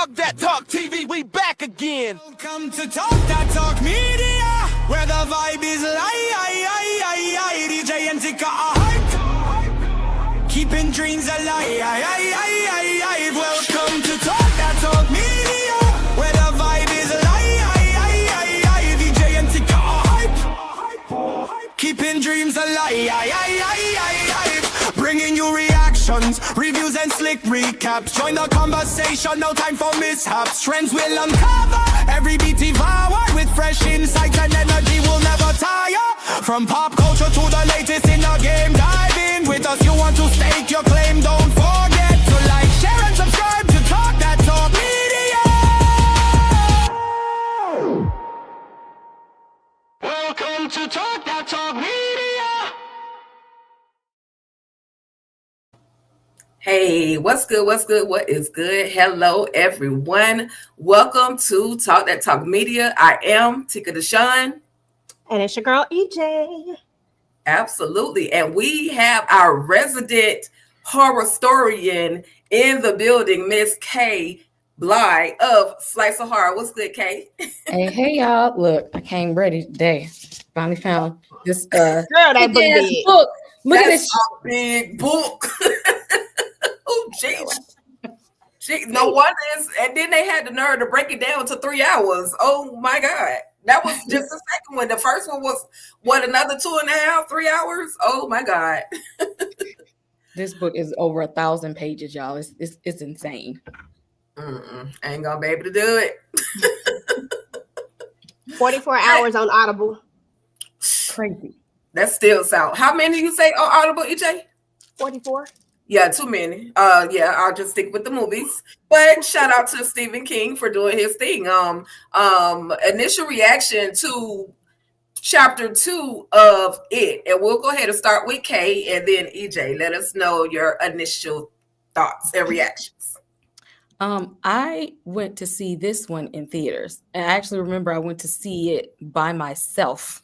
Talk That Talk TV, we back again. Welcome to Talk That Talk Media, where the vibe is live. DJ and Tika are hype, keeping dreams alive. Welcome to Talk That Talk Media, where the vibe is live. DJ and Tika are hype, keeping dreams alive. Bringing you reactions, reviews and slick recaps. Join the conversation, no time for mishaps. Trends will uncover, every beat devoured with fresh insights and energy will never tire. From pop culture to the latest in the game, dive in with us. You want to stake your claim, don't forget to like, share and subscribe to Talk That Talk Media. Welcome to Talk That Talk Media. Hey, what's good? What's good? What is good? Hello, everyone. Welcome to Talk That Talk Media. I am Tika Deshawn. And it's your girl, EJ. Absolutely. And we have our resident horror historian in the building, Miss Kay Bly of Slice of Horror. What's good, Kay? Hey, y'all. Look, I came ready today. Finally found this Girl, that book. Look at this big book. Oh, jeez. No wonder. And then they had the nerve to break it down to 3 hours. Oh my God. That was just the second one. The first one was another 2.5, 3 hours? Oh my God. This book is over 1,000 pages, y'all. It's insane. I ain't gonna be able to do it. 44 hours on Audible. Crazy. That still sound. How many you say on Audible, EJ? 44. Yeah, too many. I'll just stick with the movies. But shout out to Stephen King for doing his thing. Initial reaction to chapter 2 of it. And we'll go ahead and start with Kay and then EJ. Let us know your initial thoughts and reactions. I went to see this one in theaters. And I actually remember I went to see it by myself.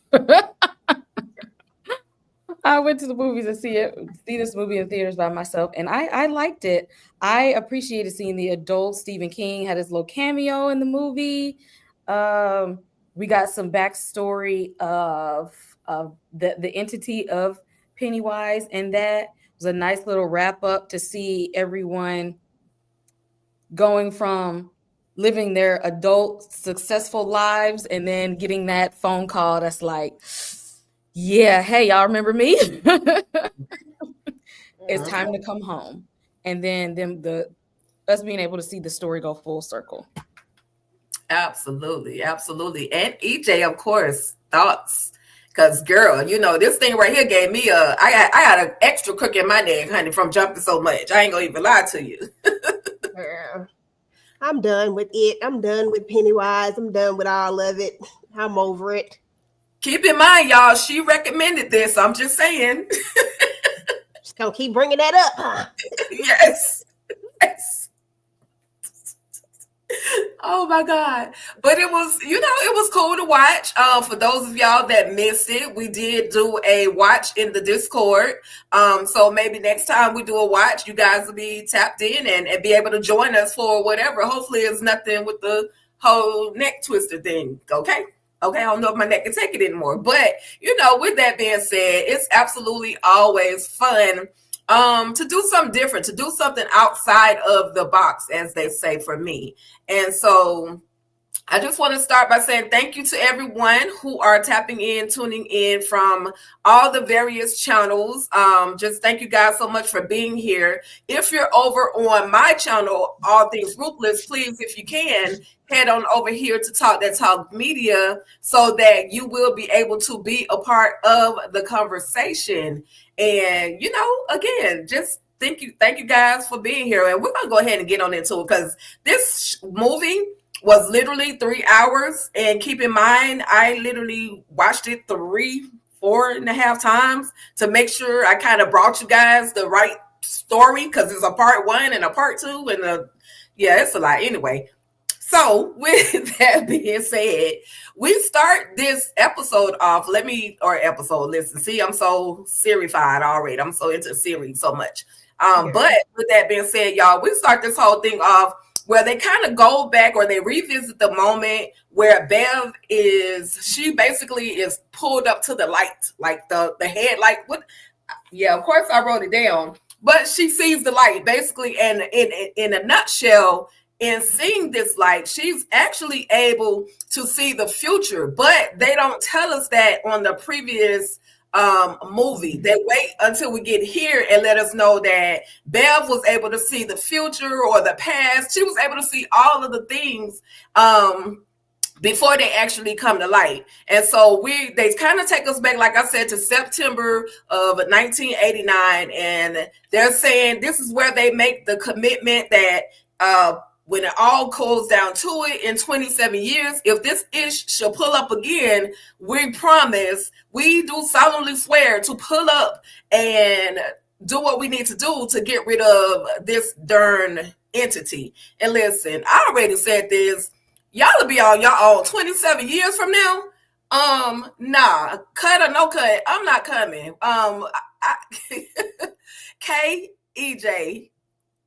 I went to the movies to see this movie in theaters by myself, and I liked it. I appreciated seeing the adult Stephen King had his little cameo in the movie. We got some backstory of the entity of Pennywise, and that was a nice little wrap up to see everyone going from living their adult successful lives and then getting that phone call that's like, yeah, hey, y'all remember me? It's time to come home. And then us being able to see the story go full circle. Absolutely. And EJ, of course, thoughts. Because, girl, this thing right here gave me I got an extra crook in my neck, honey, from jumping so much. I ain't going to even lie to you. I'm done with it. I'm done with Pennywise. I'm done with all of it. I'm over it. Keep in mind, y'all, she recommended this. I'm just saying. Just gonna keep bringing that up, huh? Yes. Oh my God. But it was cool to watch. For those of y'all that missed it, we did do a watch in the Discord. So maybe next time we do a watch, you guys will be tapped in and be able to join us for whatever. Hopefully it's nothing with the whole neck twister thing. Okay, I don't know if my neck can take it anymore. But, with that being said, it's absolutely always fun to do something different, to do something outside of the box, as they say for me. And so I just want to start by saying thank you to everyone who are tapping in, tuning in from all the various channels. Just thank you guys so much for being here. If you're over on my channel, All Things Ruthless, please, if you can, head on over here to Talk That Talk Media so that you will be able to be a part of the conversation. And, again, just thank you guys for being here. And we're going to go ahead and get on into it because this movie was literally 3 hours. And keep in mind, I literally watched it 4.5 times to make sure I kind of brought you guys the right story because it's a part 1 and a part 2 and it's a lot anyway. So with that being said, we start this episode off. Listen, see, I'm so Siri-fied already. I'm so into Siri so much. But with that being said, y'all, we start this whole thing off where they kind of go back or they revisit the moment where Bev she basically is pulled up to the light, like the headlight. What? Yeah, of course I wrote it down, but she sees the light basically, and in a nutshell, in seeing this light, she's actually able to see the future, but they don't tell us that on the previous movie. They wait until we get here and let us know that Bev was able to see the future or the past. She was able to see all of the things before they actually come to light. And so they kind of take us back, like I said, to September of 1989, and they're saying this is where they make the commitment that when it all goes down to it, in 27 years, if this ish shall pull up again, we promise, we do solemnly swear to pull up and do what we need to do to get rid of this darn entity. And listen, I already said this. Y'all will be on your own 27 years from now. Nah, cut or no cut, I'm not coming. K, EJ,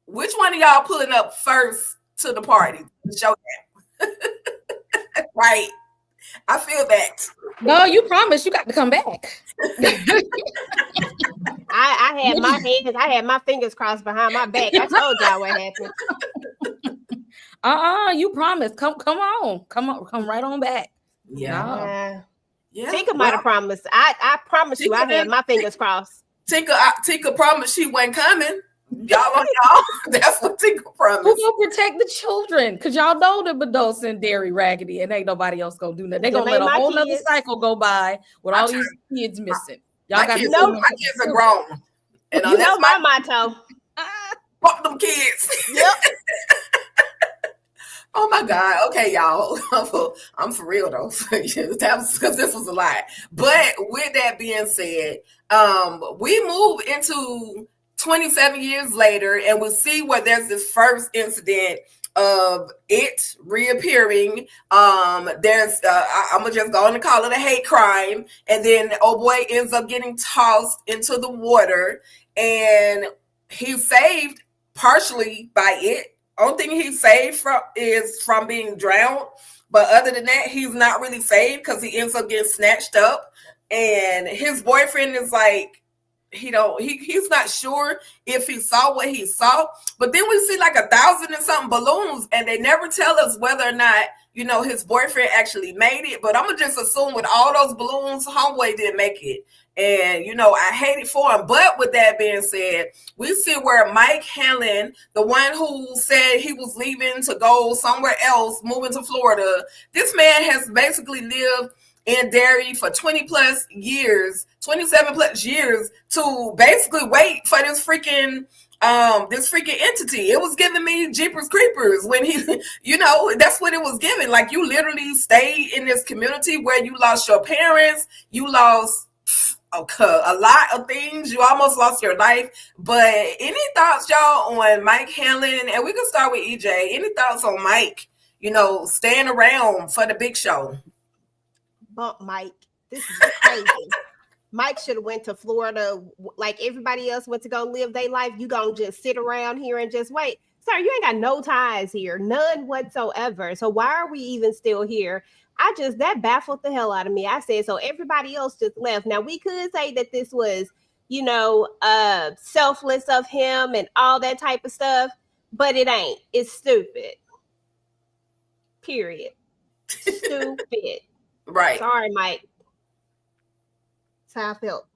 which one of y'all pulling up first to the party? Show that. Right. I feel that. No, you promised you got to come back. I had my fingers crossed behind my back. I told y'all what happened. You promised. Come on, come right on back. Yeah. Tinker might have promised. I promise you, I had my fingers crossed. Tinker promised she wasn't coming. Y'all, that's what Tinker promised. Who gonna protect the children? Because y'all know the adults in Dairy raggedy, and ain't nobody else gonna do that. They gonna let a whole nother cycle go by with all these kids missing. Y'all got to know my kids are grown. And you know my motto. Fuck them kids. Yep. Oh my God. Okay, y'all. I'm for real though. Because this was a lie. But with that being said, we move into 27 years later, and we see where there's this first incident of it reappearing. There's I'm gonna just go on and call it a hate crime, and then oh boy ends up getting tossed into the water, and he's saved partially by it. Only thing he's saved from being drowned, but other than that, he's not really saved because he ends up getting snatched up, and his boyfriend is like, he's not sure if he saw what he saw. But then we see like 1,000 and something balloons, and they never tell us whether or not his boyfriend actually made it. But I'm gonna just assume with all those balloons, homeboy didn't make it. And I hate it for him. But with that being said, we see where Mike Hanlon, the one who said he was leaving to go somewhere else, moving to Florida, this man has basically lived in Derry for 20 plus years, 27 plus years, to basically wait for this freaking entity. It was giving me Jeepers Creepers when he, that's what it was giving. Like, you literally stayed in this community where you lost your parents, you lost a lot of things, you almost lost your life. But any thoughts, y'all, on Mike Hanlon? And we can start with EJ. Any thoughts on Mike, staying around for the big show? Bump Mike. This is crazy. Mike should have went to Florida like everybody else went to go live their life. You gonna just sit around here and just wait. Sir, you ain't got no ties here, none whatsoever. So why are we even still here? That baffled the hell out of me. I said, so everybody else just left. Now we could say that this was, selfless of him and all that type of stuff, but it ain't. It's stupid. Period. Stupid. Right. Sorry, Mike. That's how I felt.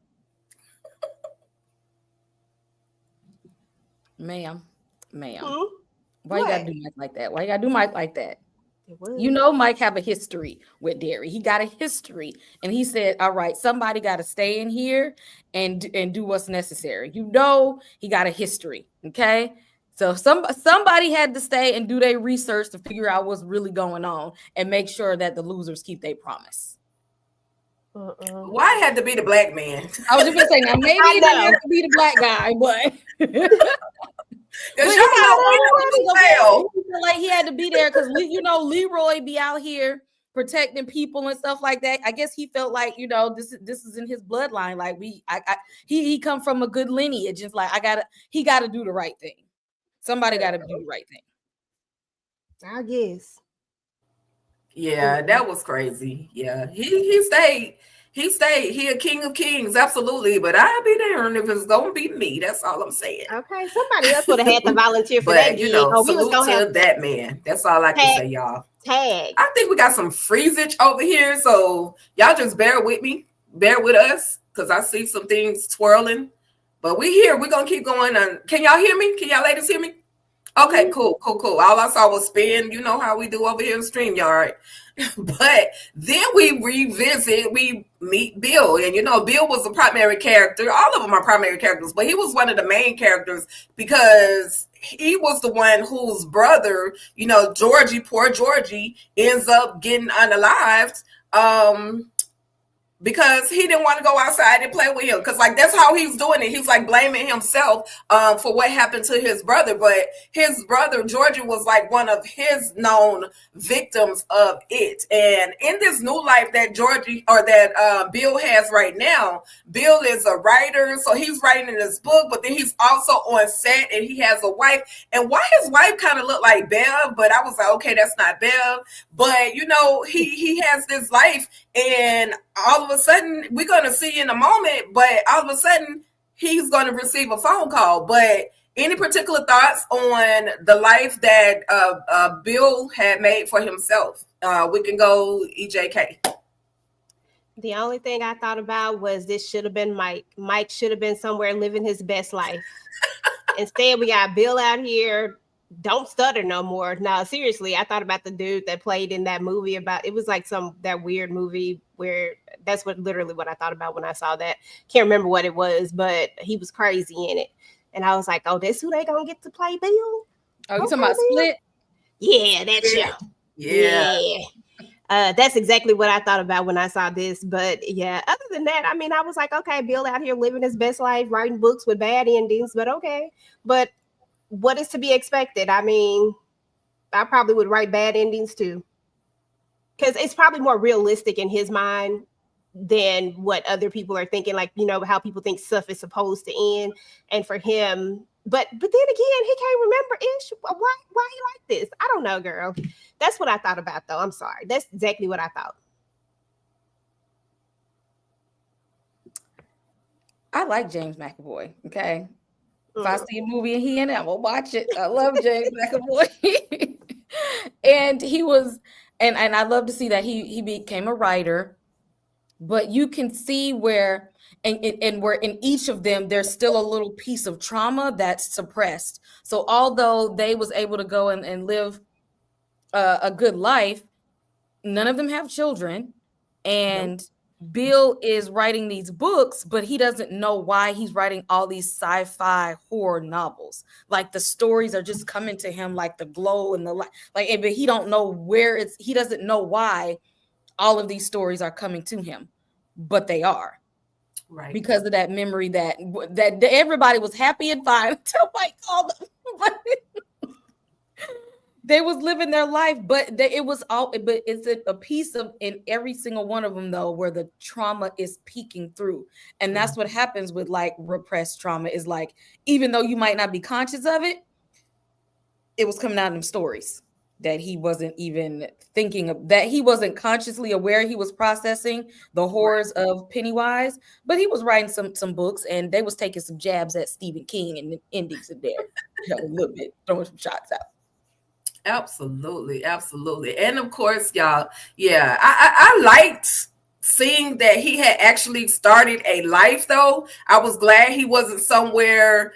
Ma'am. Hmm? Why you gotta do Mike like that? Why you gotta do Mike like that? Mike have a history with Derry. He got a history, and he said, all right, somebody got to stay in here and do what's necessary. He got a history. Okay. So somebody had to stay and do their research to figure out what's really going on and make sure that the losers keep their promise. Why it had to be the black man? I was just gonna say, now maybe it didn't have to be the black guy, but like he had to be there because Leroy be out here protecting people and stuff like that. I guess he felt like this is in his bloodline. Like he come from a good lineage. Just like he got to do the right thing. Somebody got to do the right thing. I guess. Yeah, that was crazy. Yeah, he stayed. He stayed. He a king of kings, absolutely. But I'll be there, and if it's gonna be me, that's all I'm saying. Okay, somebody else would have had to volunteer for that But gig. Oh, we was salute gonna have to that man. That's all I can tag say, y'all. tag. I think we got some freezage over here, so y'all just bear with me, bear with us, because I see some things twirling. But we here. We're gonna keep going. Can y'all hear me? Can y'all ladies hear me? Okay, cool. All I saw was spin. You know how we do over here in StreamYard. But then we meet Bill. And Bill was the primary character. All of them are primary characters, but he was one of the main characters because he was the one whose brother, Georgie, poor Georgie, ends up getting unalived. Because he didn't want to go outside and play with him. Because that's how he's doing it. He's blaming himself for what happened to his brother. But his brother, Georgie, was one of his known victims of it. And in this new life that Bill has right now, Bill is a writer. So he's writing this book, but then he's also on set and he has a wife. And why his wife kind of looked like Bev, but I was like, okay, that's not Bev. But, he has this life, and all of a sudden, we're going to see in a moment, but all of a sudden, he's going to receive a phone call. But any particular thoughts on the life that Bill had made for himself? We can go EJK. The only thing I thought about was this should have been Mike. Mike should have been somewhere living his best life. Instead, we got Bill out here. Don't stutter no more. No, seriously, I thought about the dude that played in that movie it was like that weird movie where that's literally what I thought about when I saw that. Can't remember what it was, but he was crazy in it. And I was like, oh, this who they gonna get to play Bill? Oh, you talking about Split? Yeah, that show. Yeah. That's exactly what I thought about when I saw this. But yeah, other than that, I mean, I was like, okay, Bill out here living his best life, writing books with bad endings, but okay. But what is to be expected? I mean, I probably would write bad endings too, because it's probably more realistic in his mind than what other people are thinking. Like, how people think stuff is supposed to end. And for him, but then again, he can't remember ish. Why he like this? I don't know, girl. That's what I thought about, though. I'm sorry. That's exactly what I thought. I like James McAvoy. Okay. If I see a movie and he in it, I'm gonna watch it. I love James McAvoy. And he was, and I love to see that he became a writer, but you can see where where in each of them there's still a little piece of trauma that's suppressed. So although they was able to go and live a good life, none of them have children, and Bill is writing these books, but he doesn't know why he's writing all these sci-fi horror novels. Like the stories are just coming to him like the glow and the light. But he don't know he doesn't know why all of these stories are coming to him, but they are. Right. Because of that memory that everybody was happy and fine until Mike called them. They was living their life, but it's a piece of in every single one of them though, where the trauma is peeking through. And that's what happens with repressed trauma is even though you might not be conscious of it, it was coming out in them stories that he wasn't even thinking of, that he wasn't consciously aware he was processing the horrors of Pennywise, but he was writing some books and they was taking some jabs at Stephen King and the endings in there, a little bit, throwing some shots out. Absolutely. And of course, y'all, I liked seeing that he had actually started a life, though. I was glad he wasn't somewhere,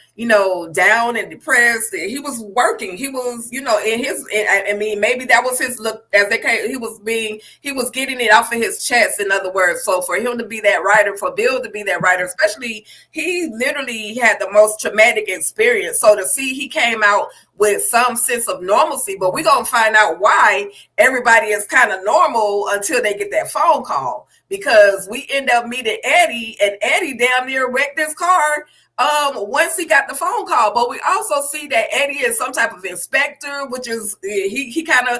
down and depressed. He was working. He was, I mean, maybe that was his look as they came. He was getting it off of his chest, in other words. So for him to be that writer, for Bill to be that writer, especially, he literally had the most traumatic experience. So to see he came out with some sense of normalcy, but we're going to find out why everybody is kind of normal until they get that phone call, because we end up meeting Eddie, and Eddie damn near wrecked his car once he got the phone call. But we also see that Eddie is some type of inspector, which is he kind of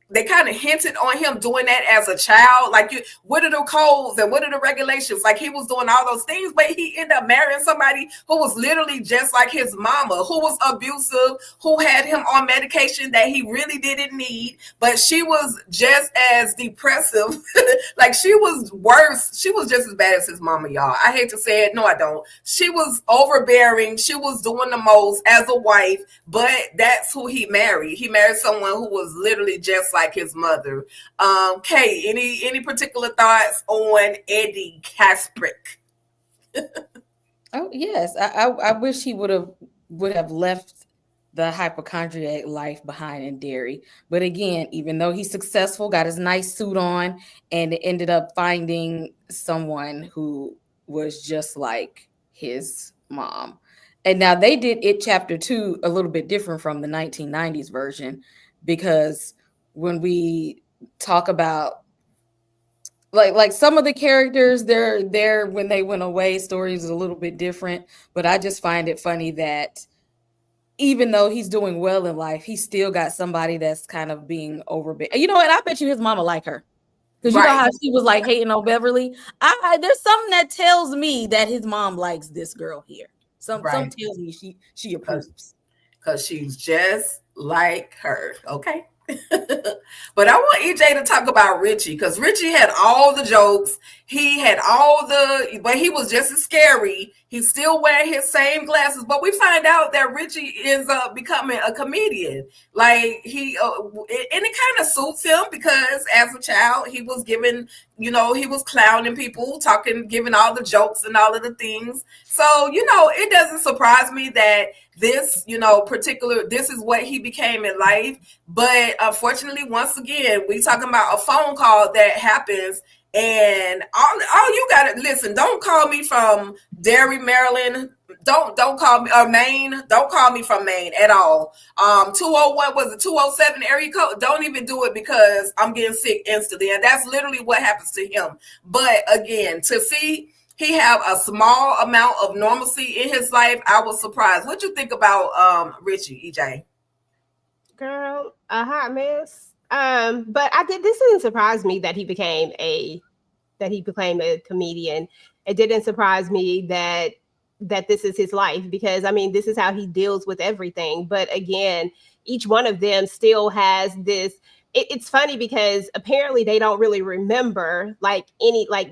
they kind of hinted on him doing that as a child. Like, what are the codes and what are the regulations? Like, he was doing all those things, but he ended up marrying somebody who was literally just like his mama, who was abusive, who had him on medication that he really didn't need, but she was just as depressive. Like, she was worse. She was just as bad as his mama, y'all. I hate to say it. No, I don't. She was overbearing. She was doing the most as a wife, but that's who he married. He married someone who was literally just like his mother. Kay, any particular thoughts on Eddie Kasperick? Oh yes, I wish he would have left the hypochondriac life behind in Derry. But again, even though he's successful, got his nice suit on, and ended up finding someone who was just like his mom. And now they did It Chapter 2 a little bit different from the 1990s version, because when we talk about like some of the characters, they're when they went away, stories is a little bit different. But I just find it funny that even though he's doing well in life, he still got somebody that's kind of being overbearing. You know, and I bet you his mama like her. Because you know how she was like hating on Beverly. There's something that tells me that his mom likes this girl here. Some tells me she approves. Because she's just like her. Okay. But I want EJ to talk about Richie, because Richie had all the jokes. He had but he was just as scary. He's still wearing his same glasses, but we find out that Richie ends up becoming a comedian. Like, and it kind of suits him, because as a child, he was giving, he was clowning people, giving all the jokes and all of the things. So, it doesn't surprise me that this, this is what he became in life. But unfortunately, once again, we talking about a phone call that happens. And all you gotta listen, don't call me from Derry, Maryland. Don't call me, or Maine. Don't call me from Maine at all. 201 was it 207 area code? Don't even do it, because I'm getting sick instantly. And that's literally what happens to him. But again, to see he have a small amount of normalcy in his life, I was surprised. What you think about Richie, EJ? Girl, a hot mess. But this didn't surprise me that he became a comedian. It didn't surprise me that this is his life, because I mean, this is how he deals with everything. But again, each one of them still has this. It's funny, because apparently they don't really remember like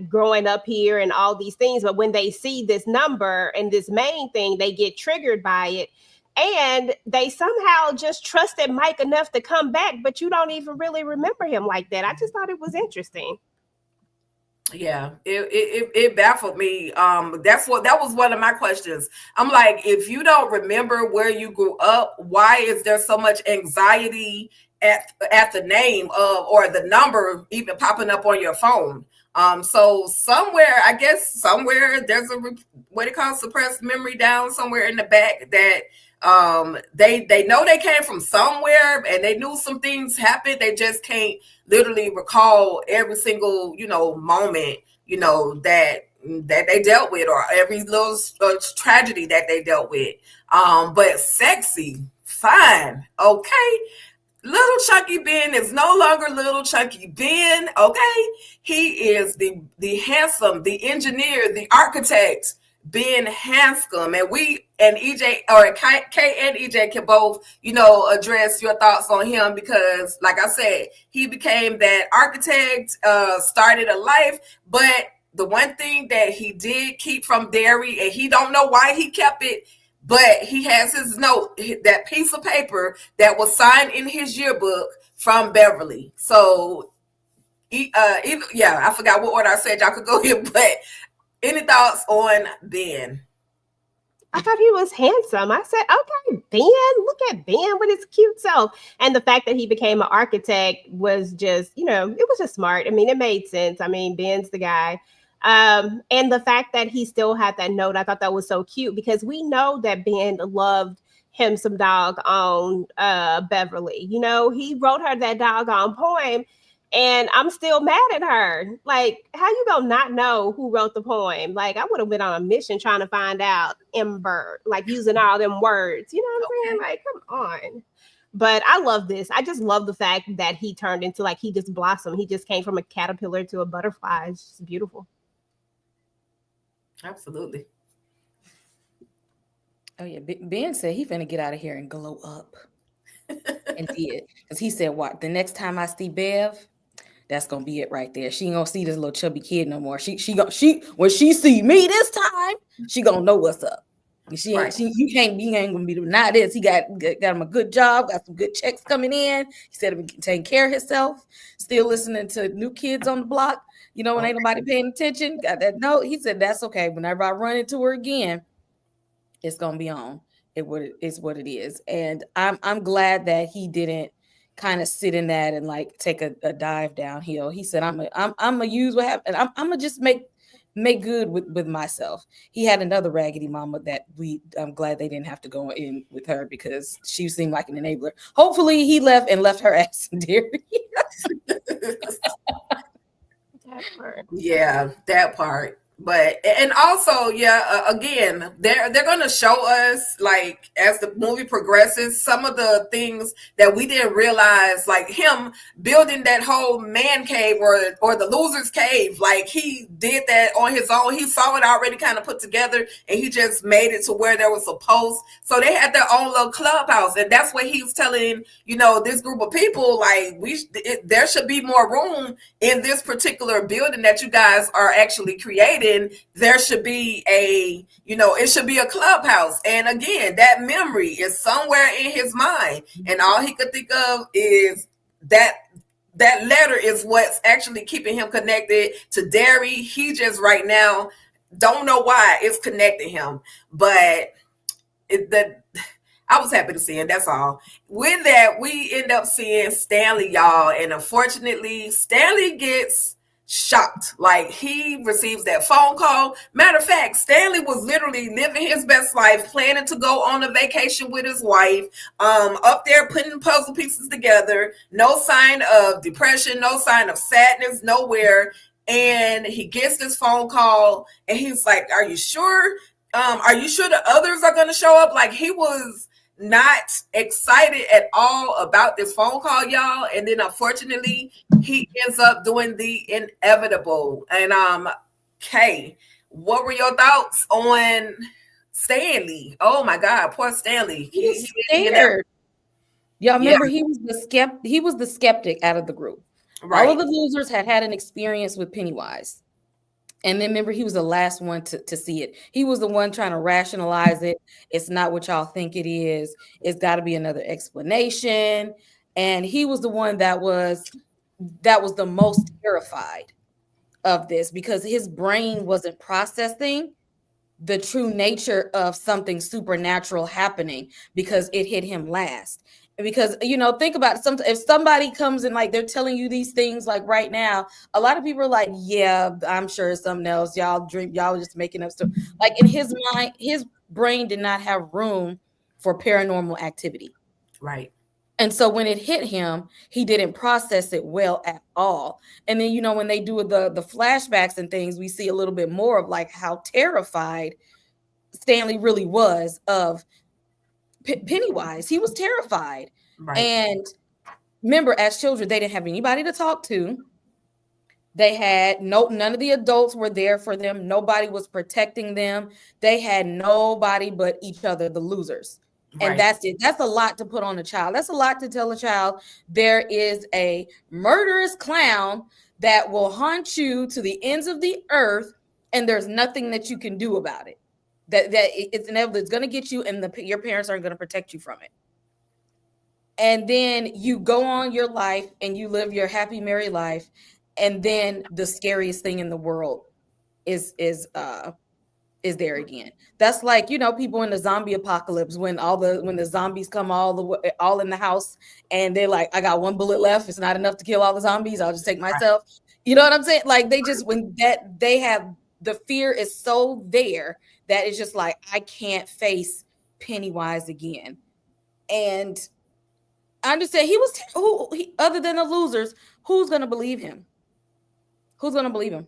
growing up here and all these things. But when they see this number and this main thing, they get triggered by it. And they somehow just trusted Mike enough to come back, but you don't even really remember him like that. I just thought it was interesting. Yeah, it baffled me. That was one of my questions. I'm like, if you don't remember where you grew up, why is there so much anxiety at the name of, or the number even popping up on your phone? So somewhere there's what it calls suppressed memory down somewhere in the back, that they know they came from somewhere and they knew some things happened. They just can't literally recall every single, moment, that they dealt with, or every little tragedy that they dealt with. But sexy, fine, okay. Little Chunky Ben is no longer Little Chunky Ben, okay? He is the handsome, the engineer, the architect, Ben Hanscom. And EJ, or Kay and EJ can both, address your thoughts on him, because like I said, he became that architect, started a life. But the one thing that he did keep from Derry, and he don't know why he kept it, but he has his note, that piece of paper that was signed in his yearbook from Beverly. So, I forgot what order I said. Y'all could go here, but any thoughts on Ben? I thought he was handsome. I said, okay, Ben, look at Ben with his cute self. And the fact that he became an architect was just, it was just smart. I mean, it made sense. I mean, Ben's the guy. And the fact that he still had that note, I thought that was so cute, because we know that Ben loved him some dog on Beverly. He wrote her that doggone poem, and I'm still mad at her. Like, how you gonna not know who wrote the poem? Like, I would have been on a mission trying to find out Ember, like using all them words. You know what I'm saying? Like, come on. But I love this. I just love the fact that he turned into like he just blossomed. He just came from a caterpillar to a butterfly. It's just beautiful. Absolutely. Oh yeah, Ben said he finna get out of here and glow up, and did, because he said, "What? The next time I see Bev, that's gonna be it right there. She ain't gonna see this little chubby kid no more. She when she see me this time, she gonna know what's up. She ain't Right. you ain't gonna be not this. He got him a good job, got some good checks coming in. He said he been taking care of himself, still listening to New Kids on the Block. You know, when ain't nobody paying attention. Got that note. He said that's okay. Whenever I run into her again, it's gonna be on. It's what it is. And I'm glad that he didn't kind of sit in that and like take a dive downhill. He said, I'm gonna use what happened. I'm gonna just make good with myself. He had another raggedy mama that I'm glad they didn't have to go in with her because she seemed like an enabler. Hopefully he left her ass in Derry. Yeah, that part. But and also, yeah, again, they're gonna show us like as the movie progresses some of the things that we didn't realize, like him building that whole man cave or the loser's cave. Like he did that on his own. He saw it already kind of put together, and he just made it to where there was a post. So they had their own little clubhouse, and that's what he was telling this group of people, like there should be more room in this particular building that you guys are actually creating. There should be it should be a clubhouse. And again, that memory is somewhere in his mind, and all he could think of is that letter is what's actually keeping him connected to Derry. He just right now don't know why it's connecting him, but I was happy to see him. That's all. With that, we end up seeing Stanley, y'all. And unfortunately, Stanley gets shocked. Like he receives that phone call. Matter of fact, Stanley was literally living his best life, planning to go on a vacation with his wife, up there putting puzzle pieces together. No sign of depression, no sign of sadness, nowhere. And he gets this phone call and he's like, are you sure? Are you sure the others are going to show up? Like he was not excited at all about this phone call, y'all. And then unfortunately, he ends up doing the inevitable. And Kay, what were your thoughts on Stanley? Oh my God, poor Stanley. He's scared. Y'all remember he was the skeptic out of the group. Right. All of the losers had an experience with Pennywise. And then remember, he was the last one to see it. He was the one trying to rationalize it. It's not what y'all think it is. It's got to be another explanation. And he was the one that was the most terrified of this because his brain wasn't processing the true nature of something supernatural happening because it hit him last. Because think about it, if somebody comes and like they're telling you these things like right now, a lot of people are like, yeah, I'm sure it's something else. Y'all are just making up stuff. Like in his mind, his brain did not have room for paranormal activity. Right. And so when it hit him, he didn't process it well at all. And then when they do the flashbacks and things, we see a little bit more of like how terrified Stanley really was of Pennywise. He was terrified. Right. And remember, as children, they didn't have anybody to talk to. They had none of the adults were there for them. Nobody was protecting them. They had nobody but each other, the losers. Right. And that's it. That's a lot to put on a child. That's a lot to tell a child. There is a murderous clown that will haunt you to the ends of the earth, and there's nothing that you can do about it. That it's inevitable. It's going to get you, and your parents aren't going to protect you from it. And then you go on your life and you live your happy, merry life, and then the scariest thing in the world is there again. That's like people in the zombie apocalypse when the zombies come all in the house, and they're like, I got one bullet left. It's not enough to kill all the zombies. I'll just take myself. You know what I'm saying? Like they have the fear is so there. That is just like, I can't face Pennywise again. And I understand other than the losers, who's going to believe him? Who's going to believe him?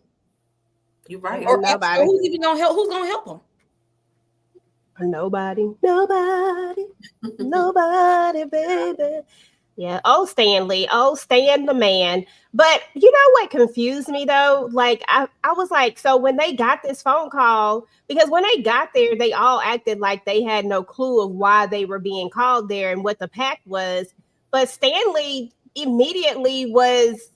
You're right. Or who's even going to help? Who's going to help him? Nobody, baby. Yeah. Oh, Stanley. Oh, Stan the man. But you know what confused me though? Like I was like, so when they got this phone call, because when they got there, they all acted like they had no clue of why they were being called there and what the pact was. But Stanley immediately was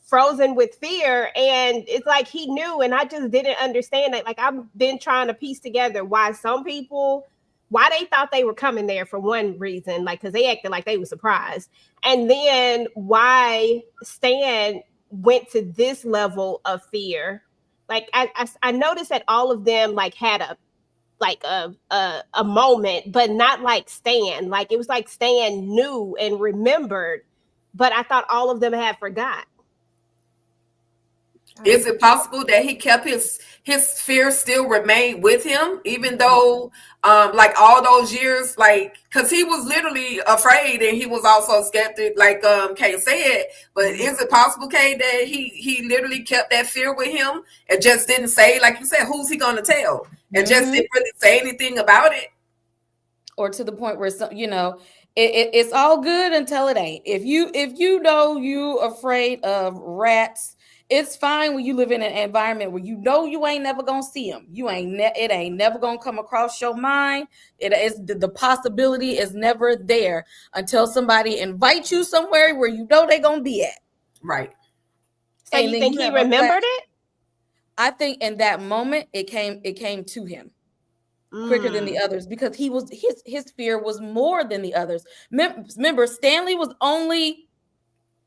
frozen with fear, and it's like he knew, and I just didn't understand it. Like I've been trying to piece together why some people, why they thought they were coming there for one reason, like because they acted like they were surprised, and then why Stan went to this level of fear. Like I noticed that all of them like had a moment, but not like Stan. Like it was like Stan knew and remembered, but I thought all of them had forgot. Is it possible that he kept his fear still remained with him, even though like all those years, like because he was literally afraid and he was also skeptic, like Kay said. But is it possible, Kay, that he literally kept that fear with him and just didn't say, like you said, who's he gonna tell? And just didn't really say anything about it? Or to the point where it's all good until it ain't. If you know you afraid of rats, it's fine when you live in an environment where you know you ain't never gonna see them. It ain't never gonna come across your mind. It is the possibility is never there until somebody invites you somewhere where you know they're gonna be at. Right. So you think he remembered it? I think in that moment it came to him quicker than the others, because he was his fear was more than the others. Remember, Stanley was only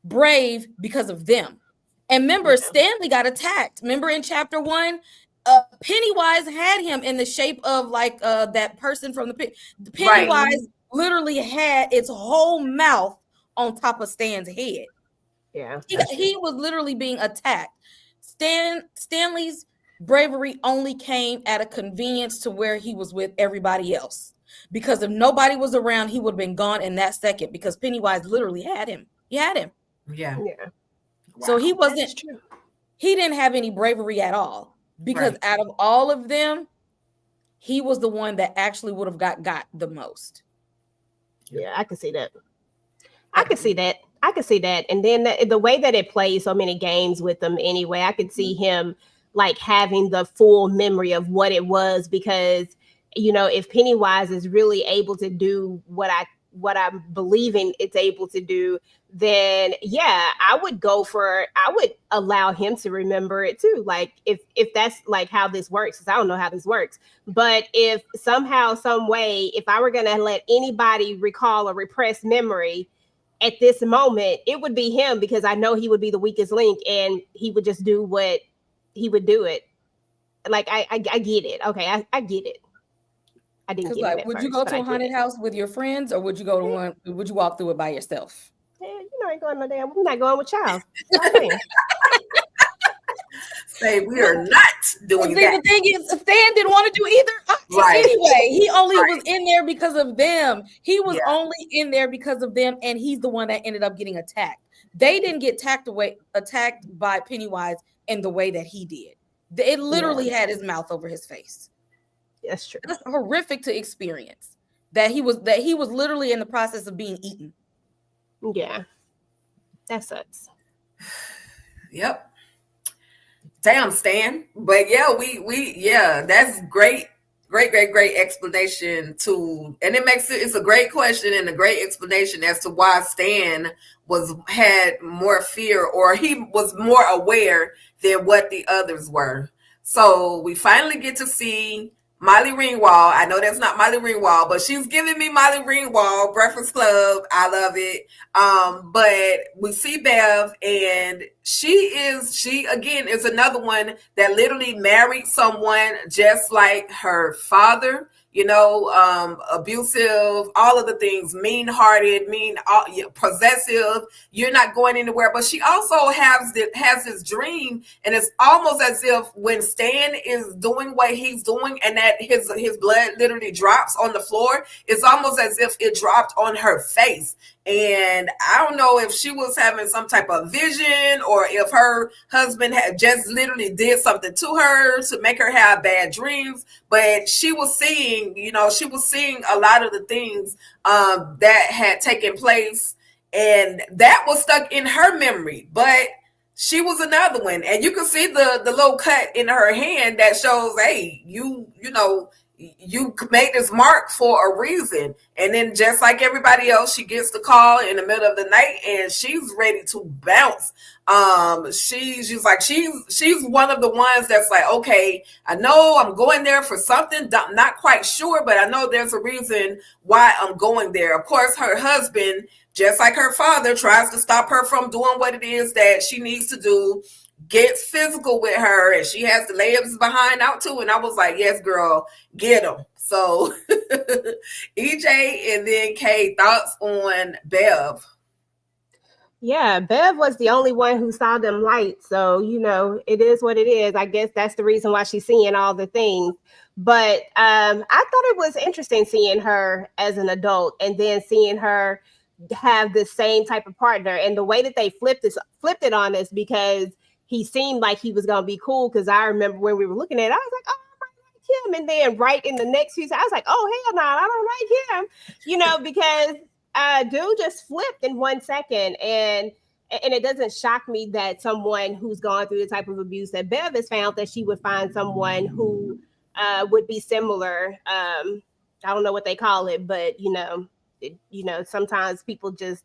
brave because of them. And remember, Stanley got attacked. Remember in chapter 1, Pennywise had him in the shape of like that person from the pit. Pennywise literally had its whole mouth on top of Stan's head. Yeah, he was literally being attacked. Stanley's bravery only came at a convenience to where he was with everybody else. Because if nobody was around, he would have been gone in that second, because Pennywise literally had him. He had him. Yeah. So he wasn't true. He didn't have any bravery at all, because out of all of them, he was the one that actually would have got the most. Yeah, I can see that. I can see that. And then the way that it plays so many games with them anyway, I could see him like having the full memory of what it was, because, you know, if Pennywise is really able to do what I'm believing it's able to do, then yeah, I would allow him to remember it too. Like if that's like how this works, because I don't know how this works. But if somehow, some way, if I were going to let anybody recall a repressed memory at this moment, it would be him, because I know he would be the weakest link and he would just do what he would do it. Like I get it. Okay, I get it. I didn't get it. Would you go to a haunted house with your friends, or would you go to one? Would you walk through it by yourself? Yeah, you know, I ain't going no damn. I'm not going with y'all. Say we are not doing that. The thing is, Stan didn't want to do either. Anyway, he only was in there because of them. He was only in there because of them, and he's the one that ended up getting attacked. They didn't get attacked by Pennywise in the way that he did. It literally had his mouth over his face. That's true. That's horrific to experience. That he was literally in the process of being eaten. Yeah, that sucks. Yep. Damn, Stan. But yeah, we that's great explanation too. And it's a great question and a great explanation as to why Stan had more fear, or he was more aware than what the others were. So we finally get to see Molly Ringwald. I know that's not Molly Ringwald, but she's giving me Molly Ringwald, Breakfast Club. I love it. But we see Bev, and she again is another one that literally married someone just like her father. You know, abusive, all of the things, mean-hearted, possessive. You're not going anywhere. But she also has this dream, and it's almost as if when Stan is doing what he's doing, and that his blood literally drops on the floor, it's almost as if it dropped on her face. And I don't know if she was having some type of vision or if her husband had just literally did something to her to make her have bad dreams. But she was seeing, she was seeing a lot of the things that had taken place, and that was stuck in her memory. But she was another one, and you can see the little cut in her hand that shows, hey, you made this mark for a reason. And then just like everybody else, she gets the call in the middle of the night and she's ready to bounce. She's one of the ones that's like, okay, I know I'm going there for something, not quite sure, but I know there's a reason why I'm going there. Of course, her husband, just like her father, tries to stop her from doing what it is that she needs to do, gets physical with her, and she has to lay his behind out too. And I was like, yes, girl, get him. So EJ and then Kay, thoughts on Bev? Yeah, Bev was the only one who saw them lights. So, it is what it is. I guess that's the reason why she's seeing all the things. But I thought it was interesting seeing her as an adult and then seeing her have the same type of partner, and the way that they flipped it on us, because he seemed like he was going to be cool. Because I remember when we were looking at it, I was like, oh, I like him. And then right in the next few seconds, I was like, oh, hell no, I don't like him, because dude just flipped in 1 second. And it doesn't shock me that someone who's gone through the type of abuse that Bev has found, that she would find someone who would be similar. I don't know what they call it, but sometimes people just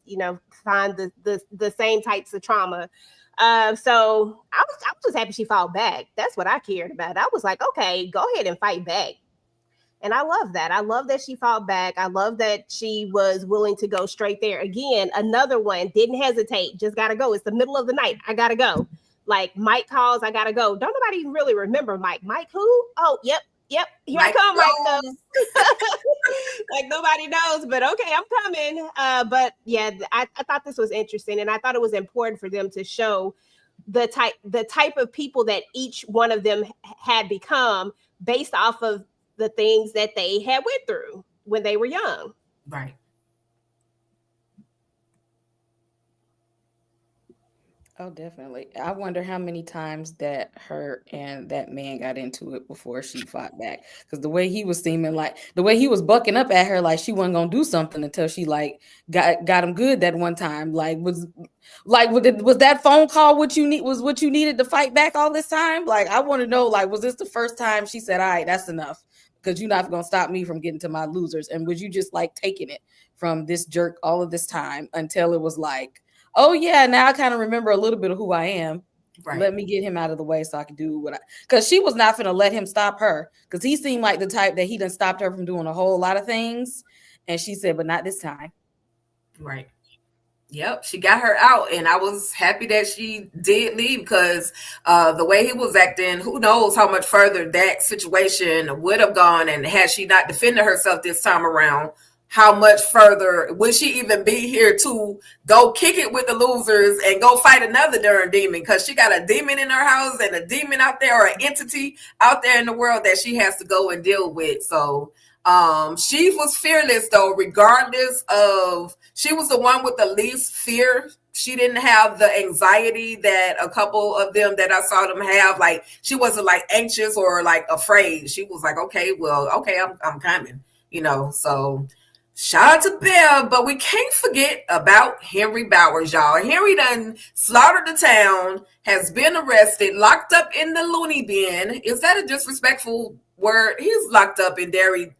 find the same types of trauma. So I was just happy she fought back. That's what I cared about. I was like, okay, go ahead and fight back. And I love that. I love that she fought back. I love that she was willing to go straight there. Again, another one, didn't hesitate, just gotta go. It's the middle of the night, I gotta go. Like, Mike calls, I gotta go. Don't nobody even really remember Mike. Mike who? Oh, yep. Here Mike I come, Mike though. Like, nobody knows, but okay, I'm coming. But yeah, I thought this was interesting, and I thought it was important for them to show the type of people that each one of them had become based off of the things that they had went through when they were young. Right. Oh, definitely. I wonder how many times that her and that man got into it before she fought back. Because the way he was bucking up at her, like she wasn't gonna do something until she got him good that one time. Was that phone call what you needed to fight back all this time? Like, I want to know, was this the first time she said, all right, that's enough, because you're not gonna stop me from getting to my losers? And was you just taking it from this jerk all of this time until it was like, oh yeah, now I kind of remember a little bit of who I am. Right. Let me get him out of the way so I can do because she was not going to let him stop her, because he seemed like the type that he done stopped her from doing a whole lot of things. And she said, but not this time. Right. Yep. She got her out, and I was happy that she did leave, because the way he was acting, who knows how much further that situation would have gone. And had she not defended herself this time around, how much further would she even be here to go kick it with the losers and go fight another darn demon? Because she got a demon in her house and a demon out there, or an entity out there in the world that she has to go and deal with. So she was fearless, though, regardless of, she was the one with the least fear. She didn't have the anxiety that a couple of them that I saw them have. Like, she wasn't anxious or afraid. She was like, okay, I'm coming, so. Shout out to Bev, but we can't forget about Henry Bowers, y'all. Henry done slaughtered the town, has been arrested, locked up in the loony bin. Is that a disrespectful word? He's locked up in Derry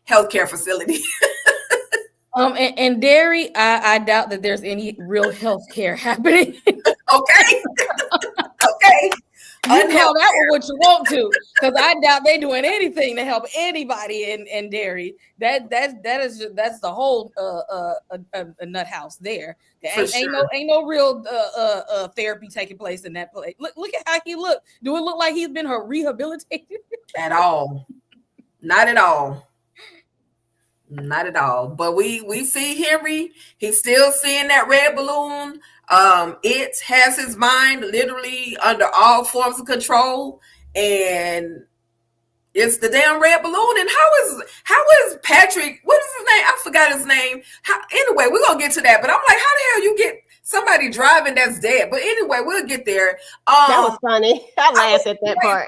healthcare facility. And Derry, I doubt that there's any real healthcare happening. Okay. Okay. You call that one what you want to, because I doubt they're doing anything to help anybody in Derry. That's the whole a nut house there. Ain't no real therapy taking place in that place. Look at how he looked. Do it look like he's been rehabilitated? At all? Not at all. Not at all. But we see Henry. He's still seeing that red balloon. It has his mind literally under all forms of control, and It's the damn red balloon. And how is Patrick? What is his name? I forgot his name. Anyway, we're gonna get to that. But I'm like, how the hell you get somebody driving that's dead? But anyway, we'll get there. That was funny. I laughed at that part.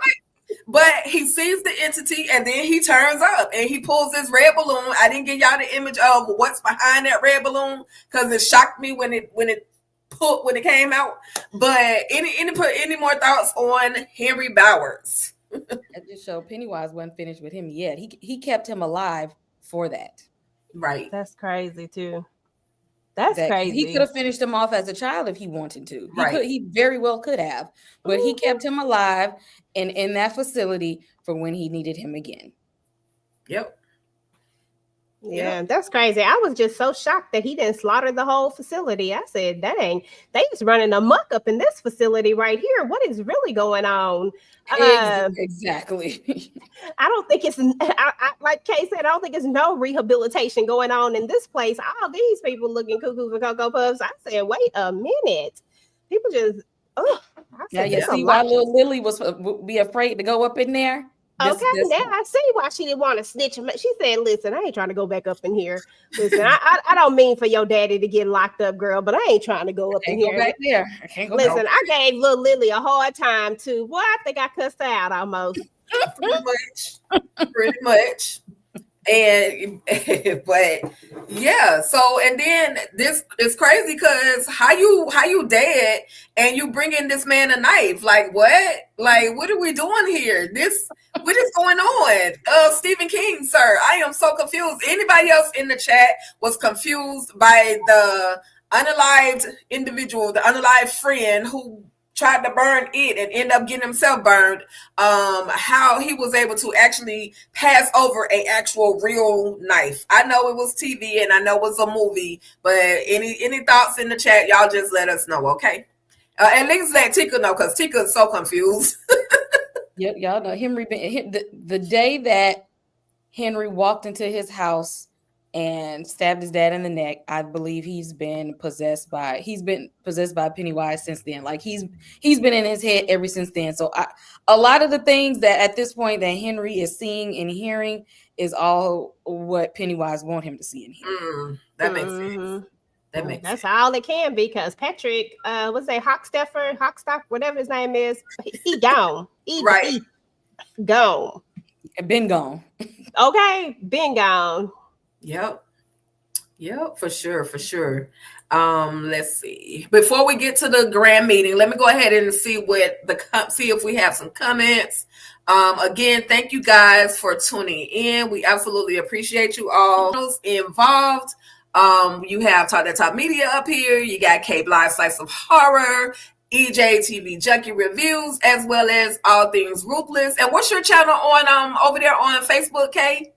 But he sees the entity and then he turns up and he pulls this red balloon. I didn't give y'all the image of what's behind that red balloon because it shocked me when it came out. But any more thoughts on Henry Bowers? At this show, Pennywise wasn't finished with him yet. He kept him alive for that. Right. That's crazy too. That's crazy. He could have finished him off as a child if he wanted to. Right. He very well could have, but he kept him alive and in that facility for when he needed him again. Yep. Yeah, that's crazy. I was just so shocked that he didn't slaughter the whole facility. I said, they just running amok up in this facility right here. What is really going on? Exactly. I don't think it's, like Kay said, I don't think it's no rehabilitation going on in this place. All these people looking cuckoo for Cocoa Puffs. I said, wait a minute. People just, yeah, you see why little Lily would be afraid to go up in there? Now I see why she didn't want to snitch him. She said, listen, I ain't trying to go back up in here. Listen, I don't mean for your daddy to get locked up, girl, but I ain't trying to go up in here. Go back there. I can't go Listen, back. I gave little Lily a hard time too. Well, I think I cussed her out almost. Pretty much. And but yeah, so and then this is crazy because how you dead and you bring in this man a knife? Like what? Like what are we doing here? What is going on? Stephen King, sir, I am so confused. Anybody else in the chat was confused by the unalived individual, the unalived friend who tried to burn it and end up getting himself burned, how he was able to actually pass over an actual real knife. I know it was TV and I know it was a movie, but any thoughts in the chat, y'all just let us know, okay? At least let Tika know because Tika is so confused. Yep, y'all know the day that Henry walked into his house and stabbed his dad in the neck, I believe he's been possessed by Pennywise since then. Like he's been in his head ever since then. So a lot of the things that at this point that Henry is seeing and hearing is all what Pennywise want him to see and hear. That makes sense. That's all it can be because Patrick, what's that, Hockstock, whatever his name is, he gone. He gone. Been gone. Okay, been gone. Yep, for sure. Let's see. Before we get to the grand meeting, let me go ahead and see if we have some comments. Again, thank you guys for tuning in. We absolutely appreciate you all involved. You have Talk That Top Media up here. You got Cape Live Slice of Horror, EJ TV Junkie Reviews, as well as All Things Ruthless. And what's your channel on over there on Facebook, Kay?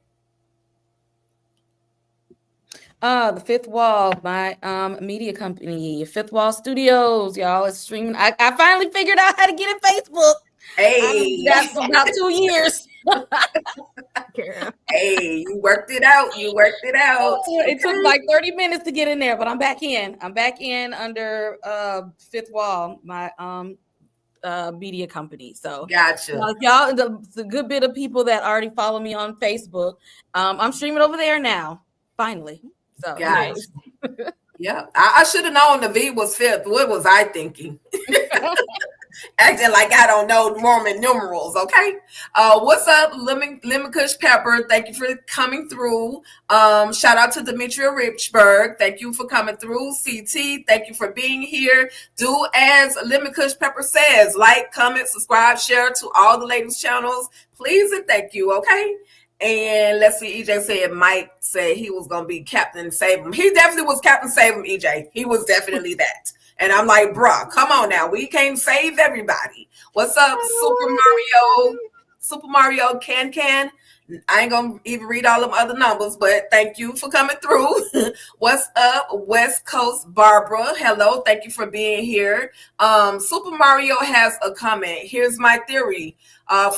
The Fifth Wall, my media company, Fifth Wall Studios, y'all. It's streaming. I finally figured out how to get in Facebook. Hey, that's about 2 years. Hey, you worked it out. It took like 30 minutes to get in there, but I'm back in. I'm back in under Fifth Wall, my media company. So gotcha. Y'all, the good bit of people that already follow me on Facebook. I'm streaming over there now. Finally. So guys, yeah, I should have known the V was fifth. What was I thinking? Acting like I don't know Roman numerals. Okay, what's up, Lemon Kush Pepper? Thank you for coming through. Shout out to Demetria Richburg. Thank you for coming through. CT, thank you for being here. Do as Lemon Kush Pepper says: like, comment, subscribe, share to all the ladies' channels, please and thank you. Okay. And let's see, EJ said Mike said he was going to be Captain Save Him. He definitely was Captain Save Him, EJ. He was definitely that. And I'm like, bruh, come on now. We can't save everybody. What's up, Super Mario Can? I ain't going to even read all them other numbers, but thank you for coming through. What's up, West Coast Barbara? Hello, thank you for being here. Super Mario has a comment. Here's my theory.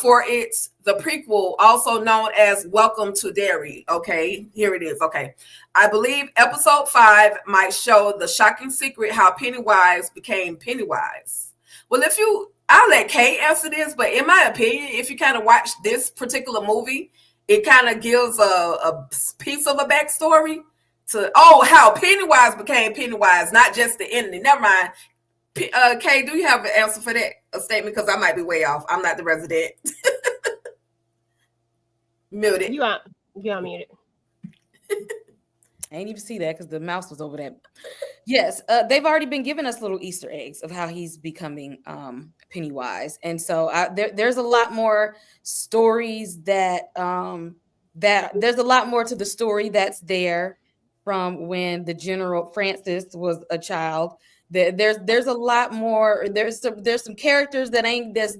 For it's the prequel, also known as Welcome to Derry. Okay, here it is. Okay, I believe episode 5 might show the shocking secret how Pennywise became Pennywise. Well, I'll let Kay answer this, but in my opinion, if you kind of watch this particular movie, it kind of gives a piece of a backstory to how Pennywise became Pennywise, not just the enemy. Never mind. Kay, do you have an answer for that? A statement? Because I might be way off. I'm not the resident. Muted. You unmuted. I ain't even see that because the mouse was over there. Yes, they've already been giving us little Easter eggs of how he's becoming Pennywise, and so there's a lot more stories that there's a lot more to the story that's there from when the General Francis was a child. There's a lot more. There's some characters that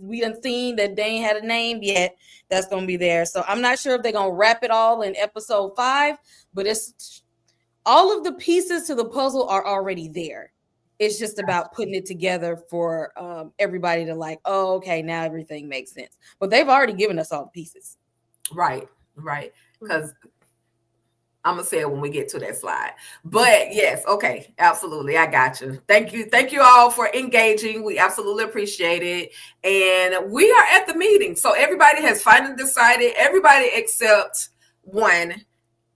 we done seen that they ain't had a name yet. That's gonna be there. So I'm not sure if they're gonna wrap it all in episode 5, but it's all of the pieces to the puzzle are already there. It's just about putting it together for everybody to like, oh, okay, now everything makes sense. But they've already given us all the pieces. Right. Because I'm gonna say it when we get to that slide. But yes, okay, absolutely. I got you. Thank you all for engaging. We absolutely appreciate it. And we are at the meeting. So everybody has finally decided, everybody except one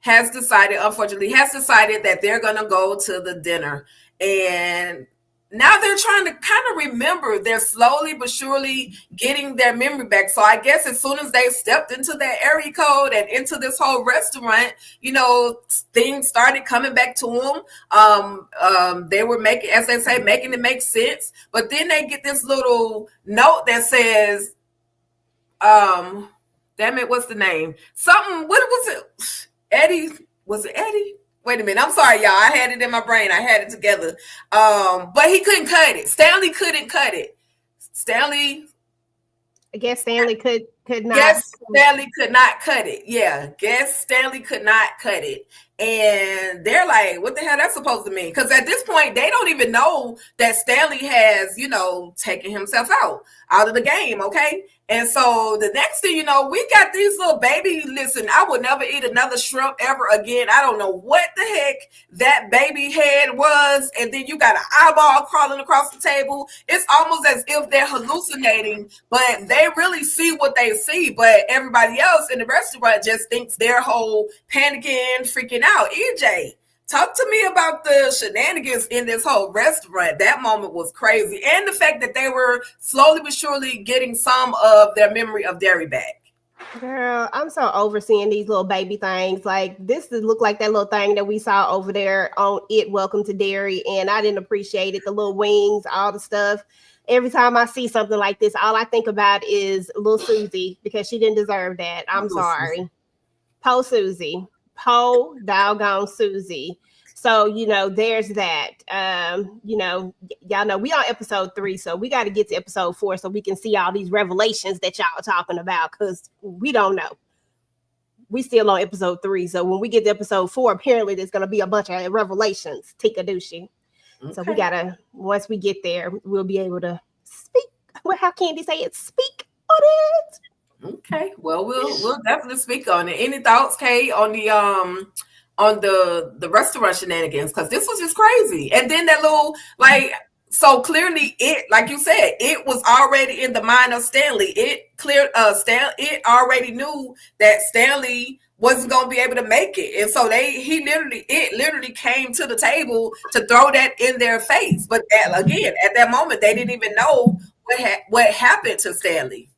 unfortunately has decided that they're gonna go to the dinner. And now they're trying to kind of remember. They're slowly but surely getting their memory back. So I guess as soon as they stepped into that area code and into this whole restaurant, things started coming back to them. They were making it make sense. But then they get this little note that says, damn it, what's the name? Something, what was it? Eddie? Was it Eddie? Wait a minute. I'm sorry, y'all. I had it in my brain. I had it together. But he couldn't cut it. Stanley couldn't cut it. I guess Stanley could not. Guess Stanley could not cut it. Yeah. Guess Stanley could not cut it. And they're like, what the hell that's supposed to mean? Because at this point, they don't even know that Stanley has, taken himself out of the game. Okay. And so the next thing you know, we got these little baby. Listen, I would never eat another shrimp ever again. I don't know what the heck that baby head was. And then you got an eyeball crawling across the table. It's almost as if they're hallucinating, but they really see what they see. But everybody else in the restaurant just thinks they're whole panicking, freaking out. EJ, talk to me about the shenanigans in this whole restaurant. That moment was crazy. And the fact that they were slowly but surely getting some of their memory of Derry back. Girl, I'm so overseeing these little baby things. Like, this look like that little thing that we saw over there on It Welcome to Derry. And I didn't appreciate it. The little wings, all the stuff. Every time I see something like this, all I think about is little Susie, because she didn't deserve that. I'm sorry. Po Susie. Po doggone Susie. So, there's that. Y'all know we on episode 3, so we got to get to episode 4 so we can see all these revelations that y'all are talking about, because we don't know. We still on episode 3, so when we get to episode 4, apparently there's going to be a bunch of revelations. Tikadooshi. Okay. So we got to, once we get there, we'll be able to speak. Well, how Candy say it? Speak on it. Okay, well, we'll definitely speak on it. Any thoughts, Kay, on the restaurant shenanigans? Because this was just crazy. And then that little, so clearly it, like you said, it was already in the mind of Stanley. It already knew that Stanley wasn't going to be able to make it. And so it literally came to the table to throw that in their face. But again, at that moment, they didn't even know what happened to Stanley.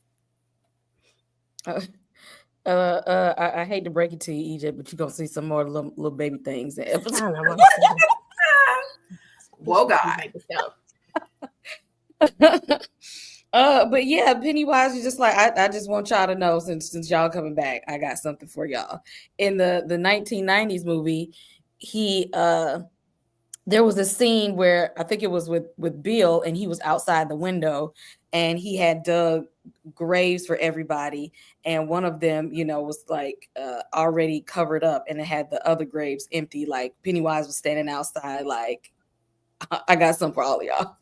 I hate to break it to you, EJ, but you're gonna see some more little baby things in episode. Whoa, God. But yeah, Pennywise is just like, I just want y'all to know, since y'all coming back, I got something for y'all. In the 1990s movie, there was a scene where I think it was with Bill, and he was outside the window, and he had dug graves for everybody, and one of them, was like already covered up, and it had the other graves empty. Like, Pennywise was standing outside, like, I got something for all of y'all.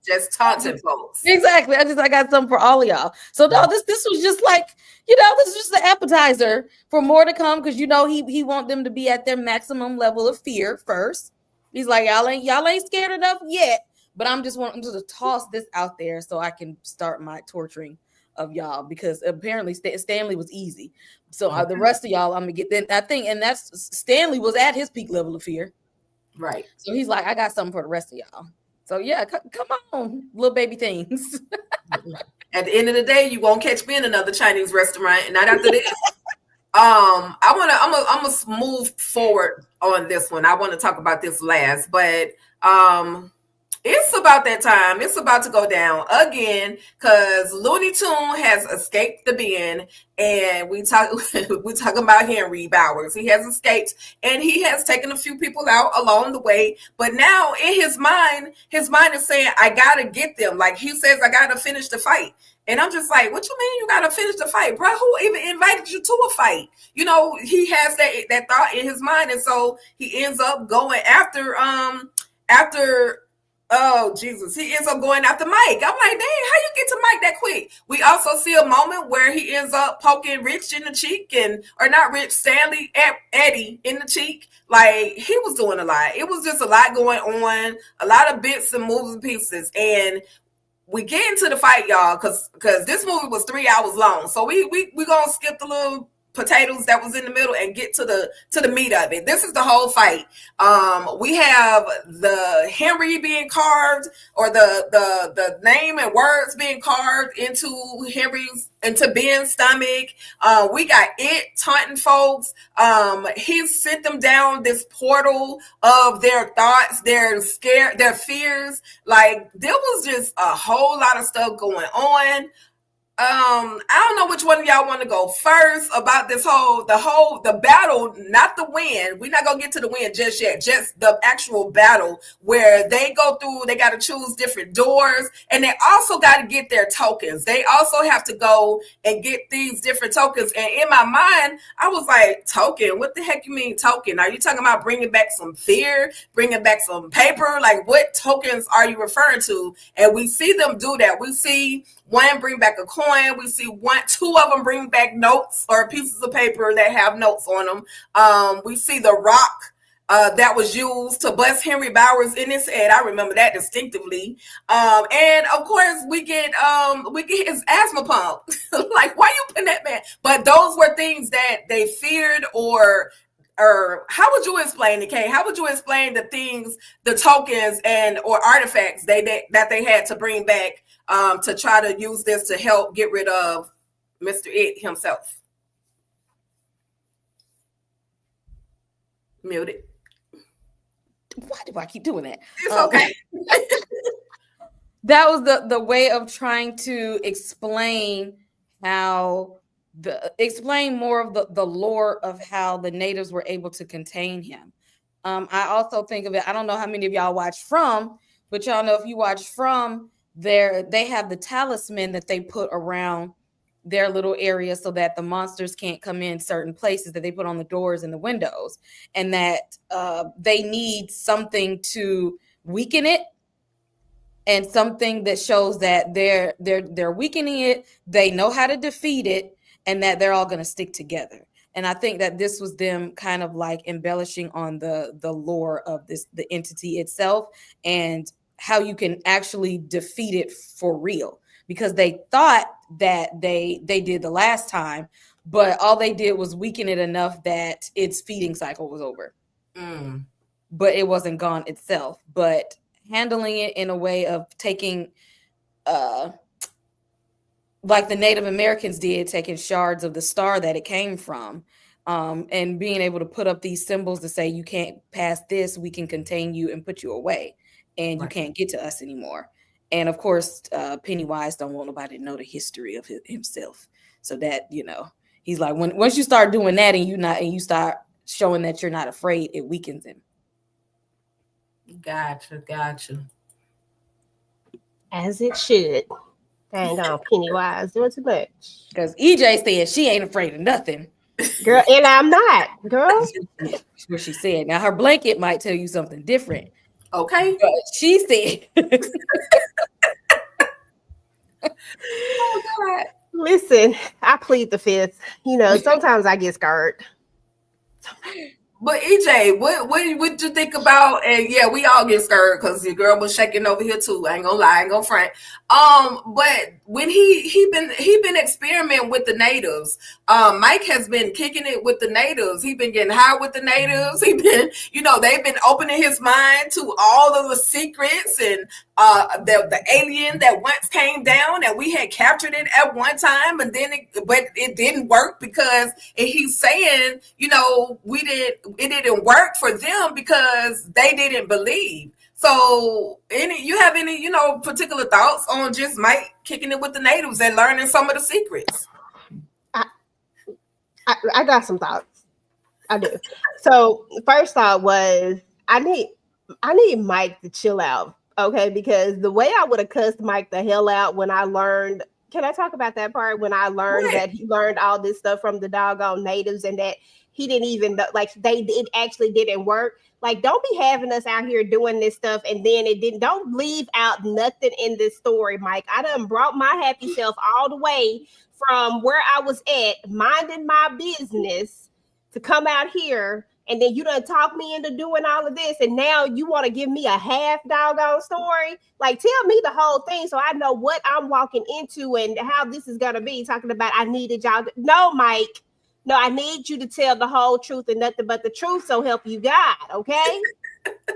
Just taunting folks. Exactly. I got something for all of y'all. So no, this was just like, this is just the appetizer for more to come, because he want them to be at their maximum level of fear first. He's like, y'all ain't scared enough yet, But I'm just wanting to toss this out there so I can start my torturing of y'all, because apparently Stanley was easy. So the rest of y'all, I'm gonna get then. I think, and that's Stanley was at his peak level of fear, Right. so he's like, I got something for the rest of y'all. So yeah, come on, little baby things. At the end of the day, you won't catch me in another Chinese restaurant, and not after this. I'm gonna move forward on this one. I want to talk about this last, but it's about that time. It's about to go down again because Looney Tune has escaped the bin, and we talking about Henry Bowers. He has escaped, and he has taken a few people out along the way. But now in his mind is saying, "I gotta get them." Like he says, "I gotta finish the fight." And I'm just like, what you mean you gotta finish the fight, bro? Who even invited you to a fight? You know, he has that thought in his mind, and so he ends up going after oh Jesus, he ends up going after Mike. I'm like, dang, how you get to Mike that quick? We also see a moment where he ends up poking Rich in the cheek, or not Rich, Stanley, Eddie in the cheek. Like he was doing a lot. It was just a lot going on, a lot of bits and moves and pieces, and we get into the fight, y'all, because this movie was 3 hours long. So we gonna skip the little potatoes that was in the middle and get to the meat of it. This is the whole fight. We have the Henry being carved, or the name and words being carved into Ben's stomach. We got it taunting folks. He sent them down this portal of their thoughts, their fears. Like there was just a whole lot of stuff going on. I don't know which one of y'all want to go first about this the battle, not the win. We're not gonna get to the win just yet, just the actual battle where they go through, they got to choose different doors, and they also got to get their tokens. They also have to go and get these different tokens. And in my mind, I was like, token? What the heck you mean token? Are you talking about bringing back some fear, bringing back some paper? Like what tokens are you referring to? And we see them do that. We see one bring back a coin. We see two of them bring back notes or pieces of paper that have notes on them. We see the rock that was used to bust Henry Bowers in his head. I remember that distinctively. And of course, we get his asthma pump. Like, why you putting that man? But those were things that they feared, or how would you explain it, Kay? How would you explain the things, the tokens or artifacts that they had to bring back to try to use this to help get rid of Mr. It himself? Muted. Why do I keep doing that? It's okay. That was the way of trying to explain explain more of the lore of how the natives were able to contain him. I also think of it, I don't know how many of y'all watch From, but y'all know if you watch From, they have the talisman that they put around their little area so that the monsters can't come in certain places, that they put on the doors and the windows, and that they need something to weaken it, and something that shows that they're weakening it, they know how to defeat it, and that they're all going to stick together. And I think that this was them kind of like embellishing on the lore of the entity itself, and how you can actually defeat it for real, because they thought that they did the last time, but all they did was weaken it enough that its feeding cycle was over. But it wasn't gone itself. But handling it in a way of taking like the Native Americans did, taking shards of the star that it came from, and being able to put up these symbols to say, you can't pass this, we can contain you and put you away, and you can't get to us anymore. And of course, Pennywise don't want nobody to know the history of himself. So that, he's like, once you start doing that and you start showing that you're not afraid, it weakens him. Gotcha. As it should. Dang on, Pennywise doing too much. Because EJ said she ain't afraid of nothing. Girl, and I'm not, girl. That's what she said. Now her blanket might tell you something different. Okay. But she said. Oh, God. Listen, I plead the fifth. Sometimes I get scared. But EJ, what you think about? And yeah, we all get scared because your girl was shaking over here too. I ain't gonna lie, I ain't gonna front. But when he been experimenting with the natives. Mike has been kicking it with the natives. He been getting high with the natives. He been, they've been opening his mind to all of the secrets and the alien that once came down and we had captured it at one time, and then but it didn't work because he's saying, it didn't work for them because they didn't believe. So, you have any, particular thoughts on just Mike kicking it with the natives and learning some of the secrets? I got some thoughts. I do. So, first thought was I need Mike to chill out, okay? Because the way I would have cussed Mike the hell out when I learned. Can I talk about that part when I learned that he learned all this stuff from the doggone natives and that he didn't even know, like it actually didn't work. Like, don't be having us out here doing this stuff and then it didn't. Don't leave out nothing in this story, Mike. I done brought my happy self all the way from where I was at, minding my business, to come out here, and then you done talk me into doing all of this, and now you want to give me a half doggone story? Like, tell me the whole thing so I know what I'm walking into and how this is gonna be. Talking about I needed y'all no, Mike. No, I need you to tell the whole truth and nothing but the truth, so help you God, okay?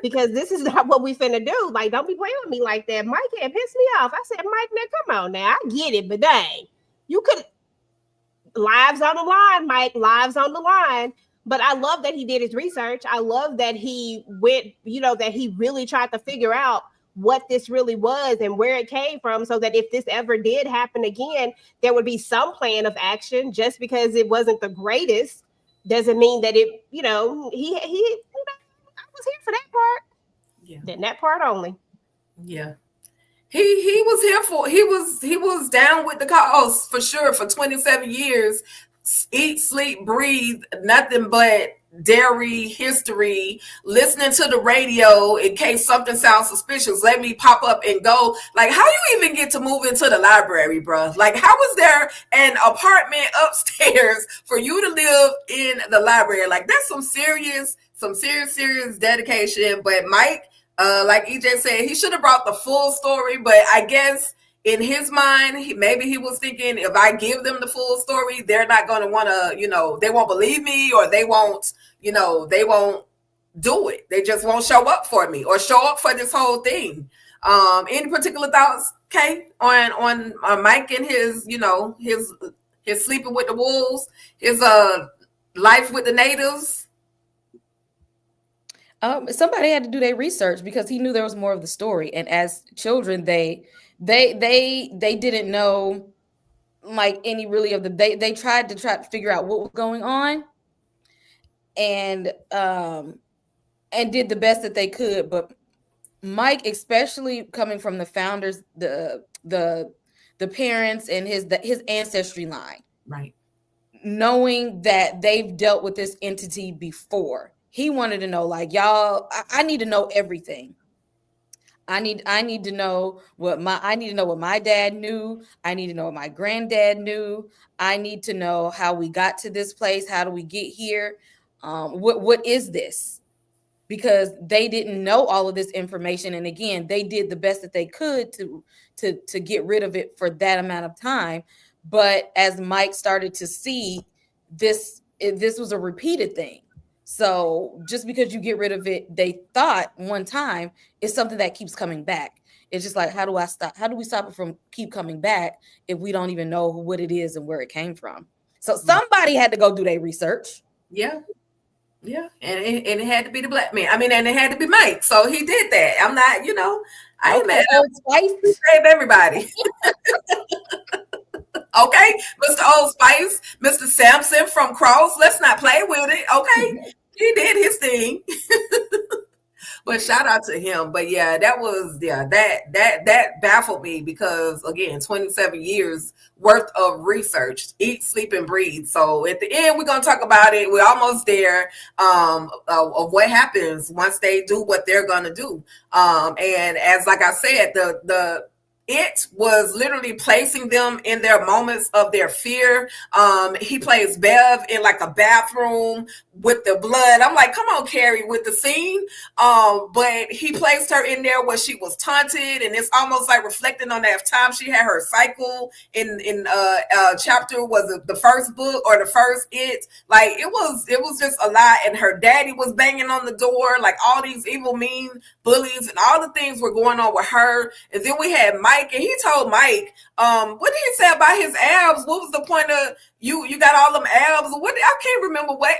Because this is not what we finna do. Like, don't be playing with me like that. Mike can't piss me off. I said, Mike, now come on now. I get it, but dang. You could lives on the line, Mike, lives on the line. But I love that he did his research. I love that he went, that he really tried to figure out what this really was and where it came from, so that if this ever did happen again, there would be some plan of action. Just because it wasn't the greatest doesn't mean that it, he I was here for that part. Yeah. Then that part only. Yeah. He was here for he was down with the cause for sure for 27 years. Eat, sleep, breathe, nothing but dairy history, listening to the radio in case something sounds suspicious. Let me pop up and go. Like, how you even get to move into the library, bro? Like, how was there an apartment upstairs for you to live in the library? Like, that's some serious dedication. But Mike, like EJ said, he should have brought the full story, but I guess in his mind, maybe he was thinking, if I give them the full story, they're not going to want to, they won't believe me, or they won't do it. They just won't show up for me or show up for this whole thing. Any particular thoughts, Kay, on Mike and his, his sleeping with the wolves, his life with the natives? Somebody had to do their research because he knew there was more of the story. And as children, they didn't know like any really of the they tried to figure out what was going on and did the best that they could. But Mike, especially coming from the founders, the parents and his ancestry line, right, knowing that they've dealt with this entity before, he wanted to know, like, y'all, I need to know everything. I need to know what my dad knew. I need to know what my granddad knew. I need to know how we got to this place. How do we get here? What is this? Because they didn't know all of this information, and again, they did the best that they could to get rid of it for that amount of time. But as Mike started to see this was a repeated thing. So just because you get rid of it, they thought one time, is something that keeps coming back. It's just like, how do we stop it from keep coming back if we don't even know what it is and where it came from? So somebody had to go do their research. Yeah. Yeah. And it had to be the black man. I mean, and it had to be Mike. So he did that. I'm not, I ain't mad. Save everybody. Okay, Mr. Old Spice, Mr. Sampson from Cross. Let's not play with it. Okay, he did his thing. But shout out to him. But yeah, that baffled me because again, 27 years worth of research, eat, sleep, and breathe. So at the end, we're gonna talk about it. We're almost there of what happens once they do what they're gonna do. And as like I said, it was literally placing them in their moments of their fear. He plays Bev in like a bathroom with the blood. I'm like, come on, Carrie, with the scene. But he placed her in there where she was taunted, and it's almost like reflecting on that time she had her cycle in chapter, was it the first book or the first It? Like it was just a lot, and her daddy was banging on the door, like all these evil, mean bullies, and all the things were going on with her. And then we had Mike, and he told Mike, what did he say about his abs? What was the point of you got all them abs? What, I can't remember what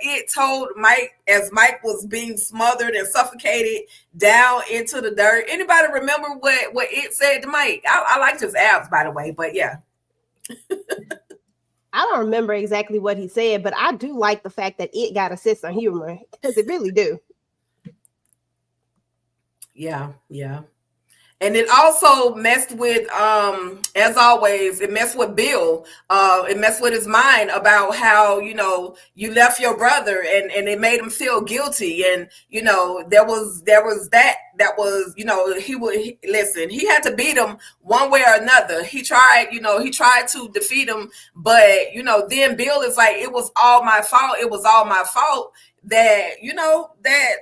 it told Mike as Mike was being smothered and suffocated down into the dirt. Anybody remember what it said to Mike? I liked his abs, by the way, but yeah. I don't remember exactly what he said, but I do like the fact that it got a sense of humor, because it really do. Yeah. And it also messed with, as always, it messed with Bill. It messed with his mind about how, you left your brother, and it made him feel guilty. And, there was that was, listen, he had to beat him one way or another. He tried to defeat him, but, then Bill is like, it was all my fault. It was all my fault that, that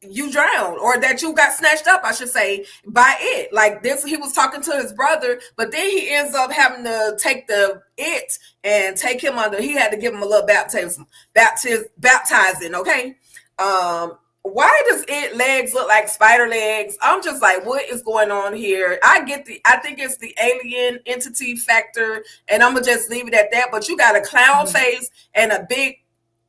you drowned, or that you got snatched up, I should say, by it. Like this, he was talking to his brother, but then he ends up having to take it and take him under. He had to give him a little baptizing. Okay. Why does it legs look like spider legs? I'm just like, what is going on here? I think it's the alien entity factor, and I'm gonna just leave it at that. But you got a clown face and a big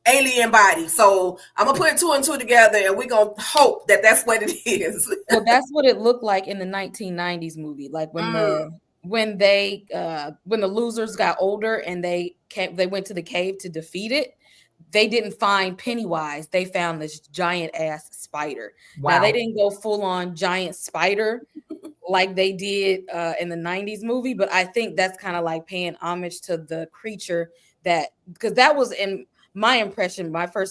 alien body, so I'm gonna put 2 and 2 together, and we're gonna hope that that's what it is. Well, that's what it looked like in the 1990s movie, like when the losers got older and they went to the cave to defeat it. They didn't find Pennywise, they found this giant ass spider. Wow. Now they didn't go full on giant spider like they did in the 90s movie, but I think that's kind of like paying homage to the creature, because that was in my first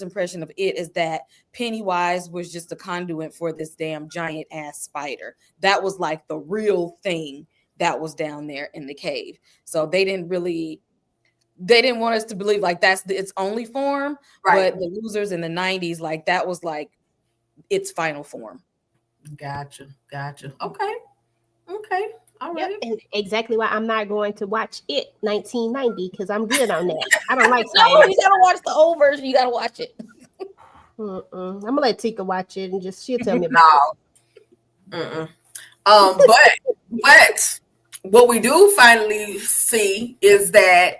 impression of it is that Pennywise was just a conduit for this damn giant ass spider. That was like the real thing that was down there in the cave. So they didn't want us to believe like that's its only form, right? But the losers in the 90s, like that was like its final form. Gotcha. Okay. All right. Yep, and exactly why I'm not going to watch it 1990, because I'm good on that. I don't like spiders. No, you gotta watch the old version. You gotta watch it. I'm gonna let Tika watch it, and she'll tell me about it. But what we do finally see is that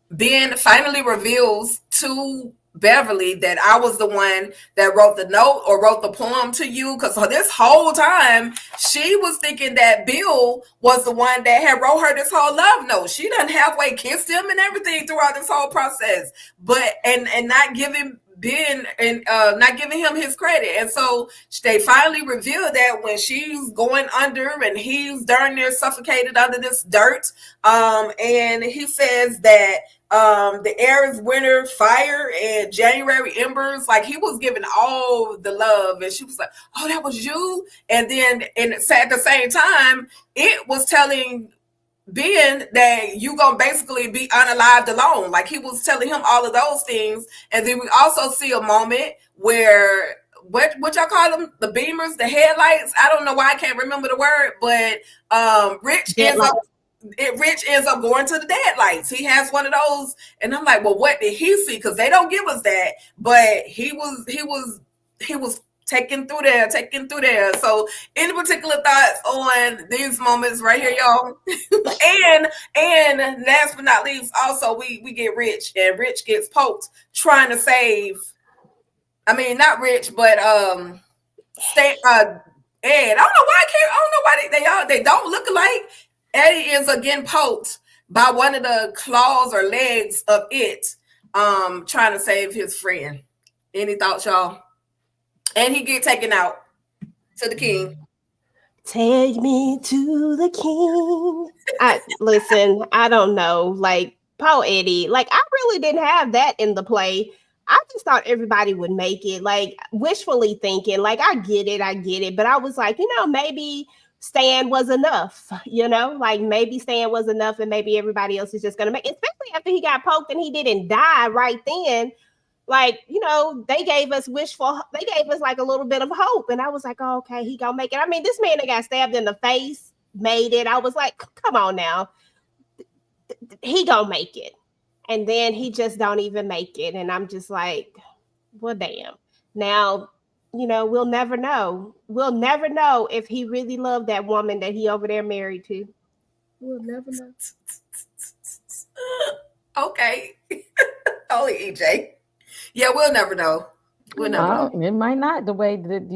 Ben finally reveals to Beverly that I was the one that wrote the note or wrote the poem to you, because this whole time she was thinking that Bill was the one that had wrote her this whole love note. She done halfway kissed him and everything throughout this whole process, but and not giving Ben and not giving him his credit. And so they finally revealed that when she's going under and he's darn near suffocated under this dirt, and he says that the air is winter fire and January embers. Like he was giving all the love, and she was like, oh, that was you. And then at the same time, it was telling Ben that you gonna basically be unalived alone. Like he was telling him all of those things. And then we also see a moment where what y'all call them, the beamers, the headlights, I don't know why I can't remember the word, but Rich ends up going to the deadlights. He has one of those, and I'm like, well, what did he see? Because they don't give us that, but he was taken through there. So any particular thoughts on these moments right here, y'all? and last but not least, also we get Rich, and Rich gets poked trying to save, I mean not Rich, but Ed. I don't know why they don't look alike. Eddie ends up getting poked by one of the claws or legs of it, trying to save his friend. Any thoughts, y'all? And he get taken out to the king. Take me to the king. I don't know. Like Paul Eddie, like I really didn't have that in the play. I just thought everybody would make it, like wishfully thinking. Like I get it, but I was like, maybe Stan was enough. Like maybe Stan was enough, and maybe everybody else is just gonna make it. Especially after he got poked and he didn't die right then. Like they gave us like a little bit of hope, and I was like, oh, okay, he gonna make it. I mean, this man that got stabbed in the face made it. I was like, come on now, he gonna make it. And then he just don't even make it. And I'm just like, well, damn. Now, we'll never know. We'll never know if he really loved that woman that he over there married to. We'll never know. Okay. Only EJ. Yeah, we'll never know. We'll never know. It might not the way that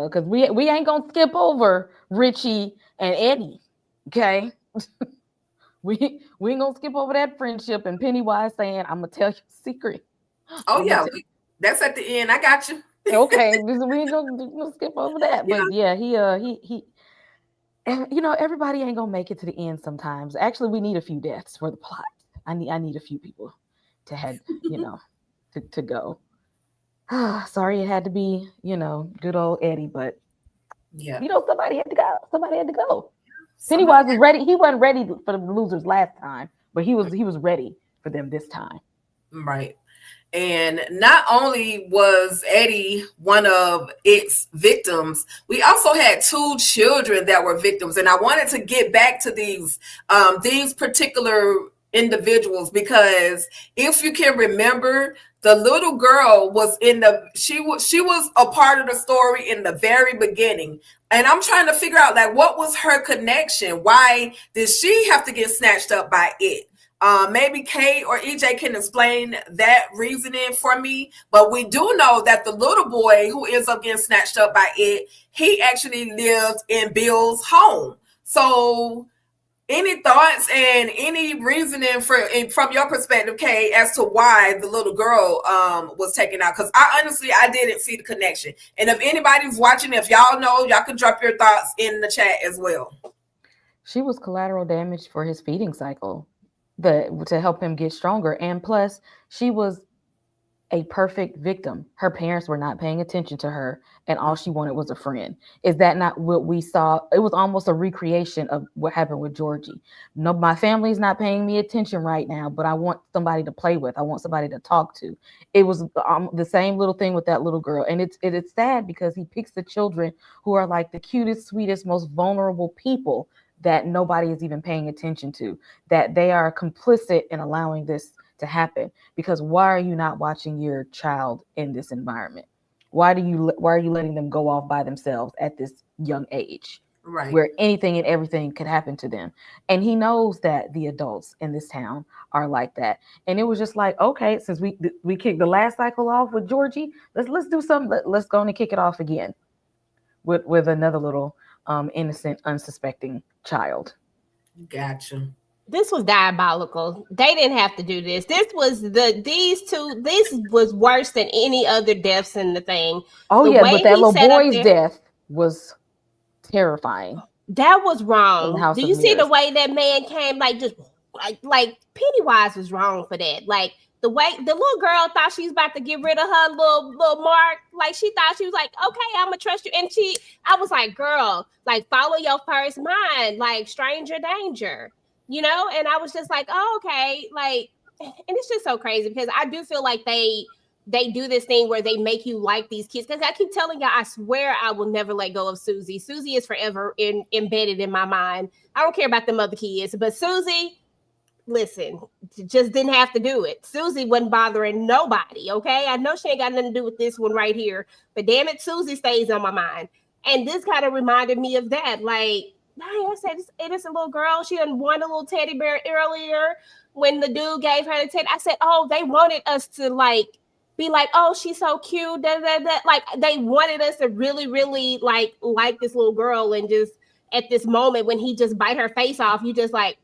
because we ain't gonna skip over Richie and Eddie. Okay. We ain't gonna skip over that friendship and Pennywise saying, I'm gonna tell you a secret. Oh, yeah. That's at the end. I got you. Okay, we ain't gonna skip over that. But yeah, he everybody ain't gonna make it to the end sometimes. Actually, we need a few deaths for the plot. I need a few people to head, to go. Sorry it had to be, good old Eddie, but yeah, somebody had to go. Somebody had to go. Pennywise was ready. He wasn't ready for the losers last time, but he was ready for them this time. Right. And not only was Eddie one of its victims, we also had 2 children that were victims. And I wanted to get back to these particular individuals, because if you can remember, the little girl was she was a part of the story in the very beginning. And I'm trying to figure out, like, what was her connection? Why did she have to get snatched up by it? Maybe Kate or EJ can explain that reasoning for me. But we do know that the little boy who ends up getting snatched up by it, he actually lived in Bill's home. So any thoughts and any reasoning from your perspective, Kay, as to why the little girl was taken out? Because I didn't see the connection. And if anybody's watching, if y'all know, y'all can drop your thoughts in the chat as well. She was collateral damage for his feeding cycle to help him get stronger. And plus, she was a perfect victim. Her parents were not paying attention to her, and all she wanted was a friend. Is that not what we saw? It was almost a recreation of what happened with Georgie. No, my family's not paying me attention right now, but I want somebody to play with. I want somebody to talk to. It was the same little thing with that little girl. And it's sad because he picks the children who are like the cutest, sweetest, most vulnerable people that nobody is even paying attention to, that they are complicit in allowing this to happen. Because why are you not watching your child in this environment? Why are you letting them go off by themselves at this young age, right, where anything and everything could happen to them? And he knows that the adults in this town are like that. And it was just like, okay, since we kicked the last cycle off with Georgie, let's do something. Let's go and kick it off again with another little innocent, unsuspecting child. Gotcha. This was diabolical. They didn't have to do this. This was worse than any other deaths in the thing. Oh, yeah, but that little boy's death was terrifying. That was wrong. Do you see the way that man came? Like, just like Pennywise was wrong for that. Like, the way the little girl thought she was about to get rid of her little mark. Like, she thought she was like, okay, I'm gonna trust you. And I was like, girl, like, follow your first mind, like stranger danger. And I was just like, oh, okay. Like, and it's just so crazy because I do feel like they do this thing where they make you like these kids. Because I keep telling y'all, I swear I will never let go of Susie. Susie is forever embedded in my mind. I don't care about them other kids, but Susie, listen, just didn't have to do it. Susie wasn't bothering nobody, okay? I know she ain't got nothing to do with this one right here, but damn it, Susie stays on my mind. And this kind of reminded me of that. Like, I said, it is a little girl. She done won a little teddy bear earlier when the dude gave her the teddy. I said, oh, they wanted us to like be like, oh, she's so cute. Like, they wanted us to really, really like this little girl. And just at this moment when he just bite her face off, you just like,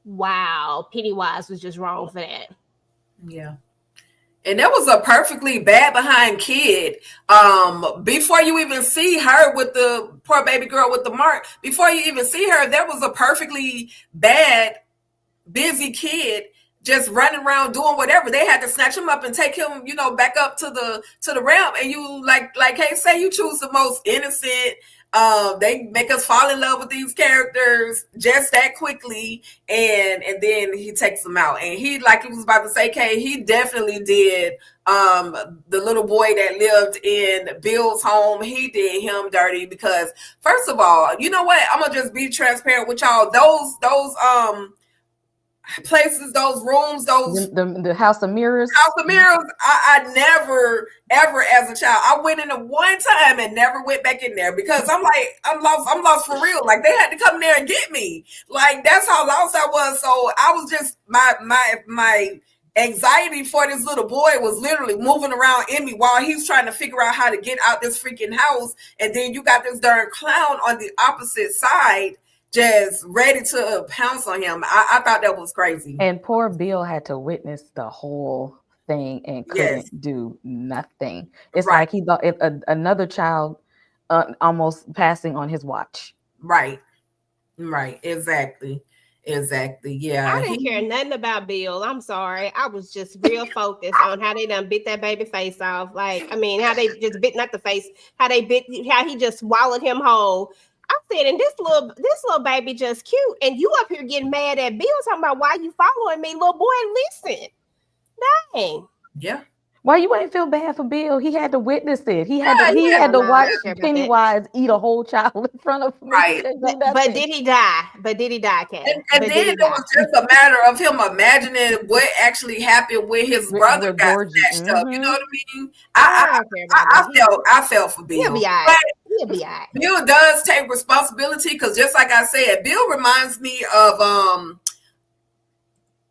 wow, Pennywise was just wrong for that. Yeah. And that was a perfectly bad behind kid. Before you even see her with the poor baby girl with the mark, before you even see her, there was a perfectly bad, busy kid just running around doing whatever. They had to snatch him up and take him, back up to the ramp. And you hey, say you choose the most innocent. They make us fall in love with these characters just that quickly, and then he takes them out. And he, like he was about to say, Kay, he definitely did. The little boy that lived in Bill's home, he did him dirty because, first of all, you know what? I'm gonna just be transparent with y'all. Those places, those rooms, the House of Mirrors. I never ever as a child. I went in it one time and never went back in there because I'm like, I'm lost for real. Like they had to come there and get me. Like that's how lost I was. So I was just my anxiety for this little boy was literally moving around in me while he's trying to figure out how to get out this freaking house. And then you got this darn clown on the opposite side just ready to pounce on him. I thought that was crazy. And poor Bill had to witness the whole thing and couldn't do nothing. It's like he thought another child almost passing on his watch. Right. Exactly. Yeah. I didn't care nothing about Bill. I'm sorry. I was just real focused on how they done bit that baby face off. Like, I mean, how they just bit, not the face, how he just swallowed him whole. I said, and this little baby just cute, and you up here getting mad at Bill talking about why you following me, little boy. Listen, dang. Yeah. Why you ain't feel bad for Bill? He had to witness it. He had to watch Pennywise eat a whole child in front of him. Right. But did he die? Ken? And then it was just a matter of him imagining what actually happened when his brother got snatched up. You know what I mean? I felt for Bill. He'll be all right. He'll be all right. Bill does take responsibility because just like I said, Bill reminds me of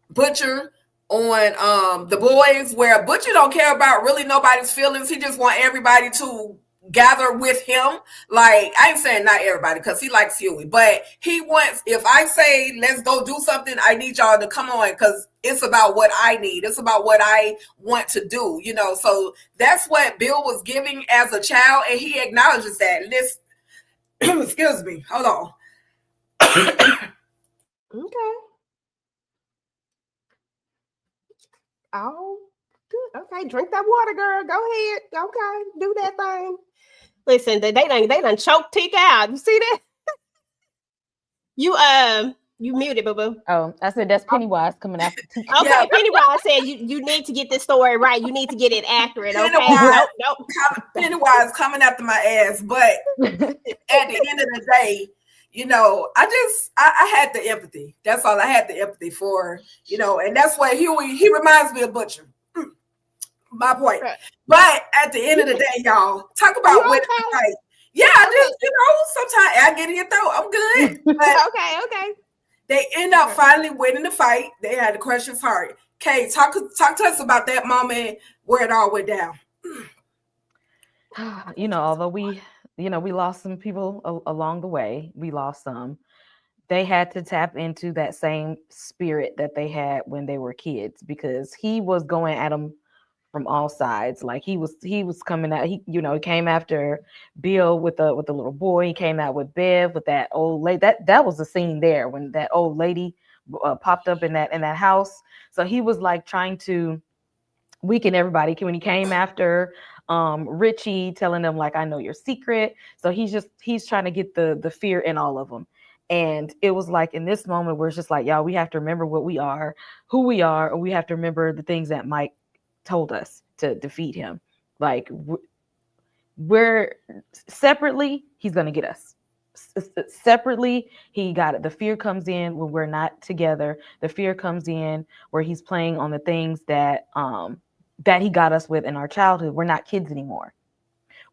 Butcher on The Boys, where Butcher don't care about really nobody's feelings. He just want everybody to gather with him. Like, I ain't saying not everybody because he likes Huey, but he wants, if I say let's go do something, I need y'all to come on because it's about what I need. It's about what I want to do, So that's what Bill was giving as a child, and he acknowledges that. Excuse me, hold on. Okay. Oh, good. Okay, drink that water, girl. Go ahead. Okay, do that thing. Listen, they done choke Tick out. You see that? You muted, boo boo. Oh, I said that's Pennywise coming after Tick. Okay, yeah. Pennywise said you need to get this story right. You need to get it accurate. Okay, nope. Pennywise coming after my ass, but at the end of the day, I had the empathy. That's all I had the empathy for, and that's why he reminds me of Butcher. My point. Right. But at the end of the day, y'all, talk about winning the fight. Yeah, I just, sometimes I get in your throat. I'm good. But okay. They end up finally winning the fight. They had to crush his heart. Kay, talk to us about that moment where it all went down. Although we lost some people along the way. We lost some. They had to tap into that same spirit that they had when they were kids, because he was going at them from all sides. Like he was coming out. He came after Bill with the little boy. He came out with Bev with that old lady. That was the scene there when that old lady popped up in that house. So he was like trying to weaken everybody. When he came after Richie, telling them like, I know your secret. So he's trying to get the fear in all of them. And it was like in this moment where it's just like, y'all, we have to remember what we are, who we are, or we have to remember the things that Mike told us to defeat him. Like we're separately, he's going to get us. Separately, he got it. The fear comes in when we're not together. The fear comes in where he's playing on the things that he got us with in our childhood. We're not kids anymore.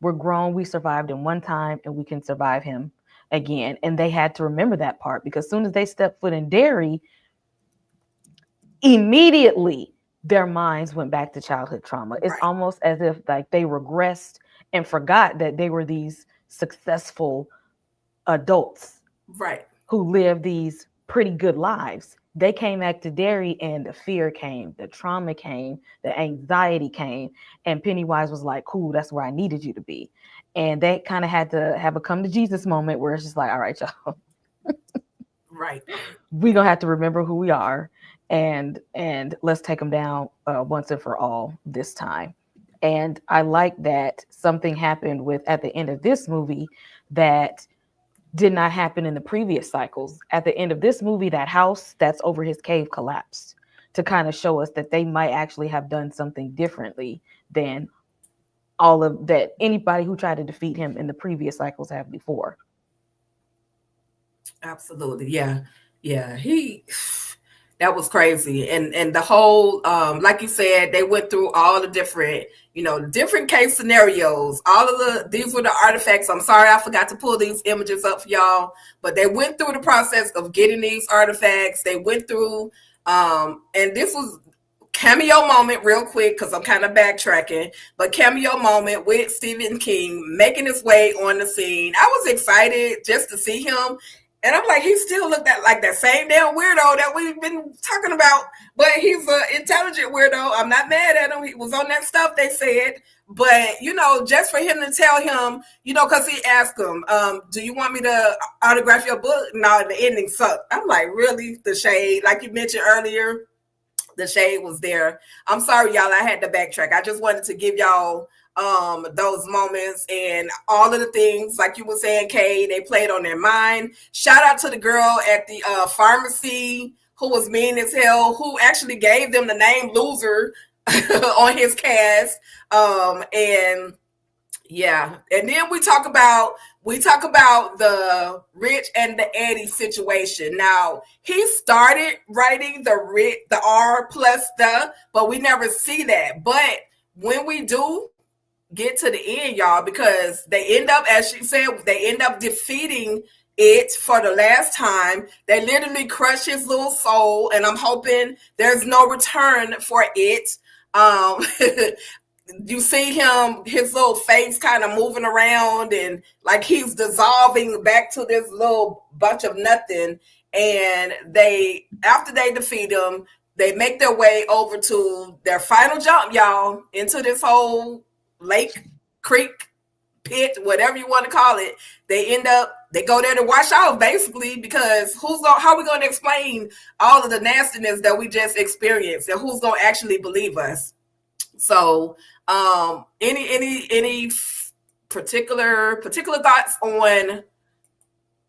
We're grown. We survived him one time, and we can survive him again. And they had to remember that part, because as soon as they stepped foot in Derry, immediately their minds went back to childhood trauma. It's almost as if like they regressed and forgot that they were these successful adults, who live these pretty good lives. They came back to Derry, and the fear came, the trauma came, the anxiety came, and Pennywise was like, cool, that's where I needed you to be. And they kind of had to have a come to Jesus moment where it's just like, all right, y'all, we're gonna have to remember who we are, and let's take them down once and for all this time. And I like that something happened with at the end of this movie that did not happen in the previous cycles. At the end of this movie, that house that's over his cave collapsed to kind of show us that they might actually have done something differently than all of that anybody who tried to defeat him in the previous cycles have before. Absolutely. Yeah. Yeah. That was crazy. And the whole, like you said, they went through all the different, different case scenarios. These were the artifacts. I'm sorry, I forgot to pull these images up for y'all, but they went through the process of getting these artifacts. They went through, and this was cameo moment real quick because I'm kind of backtracking, but cameo moment with Stephen King making his way on the scene. I was excited just to see him. And I'm like, he still looked like that same damn weirdo that we've been talking about, but he's an intelligent weirdo. I'm not mad at him. He was on that stuff they said, but just for him to tell him, because he asked him, do you want me to autograph your book? No, the ending sucked. I'm like, really? The shade, like you mentioned earlier, the shade was there. I'm sorry, y'all. I had to backtrack. I just wanted to give y'all those moments and all of the things, like you were saying, Kay, they played on their mind. Shout out to the girl at the pharmacy who was mean as hell, who actually gave them the name Loser on his cast. And yeah, and then we talk about the Rich and the Eddie situation. Now, he started writing the R plus but we never see that. But when we do get to the end, y'all, because they end up, as she said, they end up defeating it for the last time. They literally crush his little soul, and I'm hoping there's no return for it. You see his little face kind of moving around and like he's dissolving back to this little bunch of nothing. And after they defeat him, they make their way over to their final jump, y'all, into this whole lake, creek, pit, whatever you want to call it. They go there to wash off, basically, because how are we going to explain all of the nastiness that we just experienced, and who's going to actually believe us? So, any particular thoughts on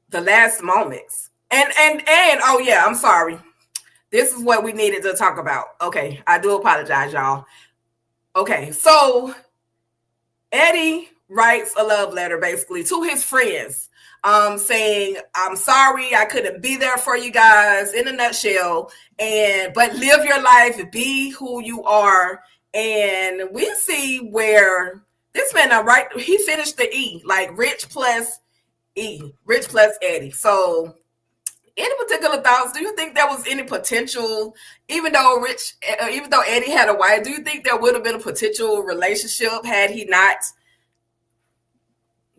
the last moments? And oh yeah, I'm sorry. This is what we needed to talk about. Okay, I do apologize, y'all. Okay, so Eddie writes a love letter basically to his friends, saying, I'm sorry I couldn't be there for you guys, in a nutshell, but live your life, be who you are. And we see where this man, he finished the E, like Rich plus Eddie. So any particular thoughts? Do you think there was any potential, even though Eddie had a wife, do you think there would have been a potential relationship had he not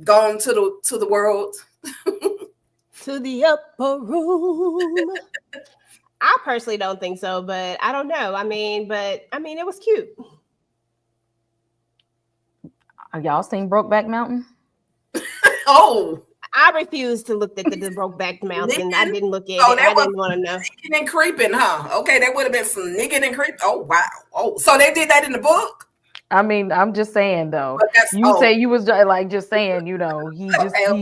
gone to the world? To the upper room. I personally don't think so, but I don't know. I mean, it was cute. Y'all seen Brokeback Mountain? Oh, I refused to look at the Brokeback Mountain. I didn't look at it. I didn't want to know. Nicking and creeping, huh? Okay, that would have been some nicking and creeping. Oh, wow. Oh, so they did that in the book? I mean, I'm just saying though. Say you was like just saying, he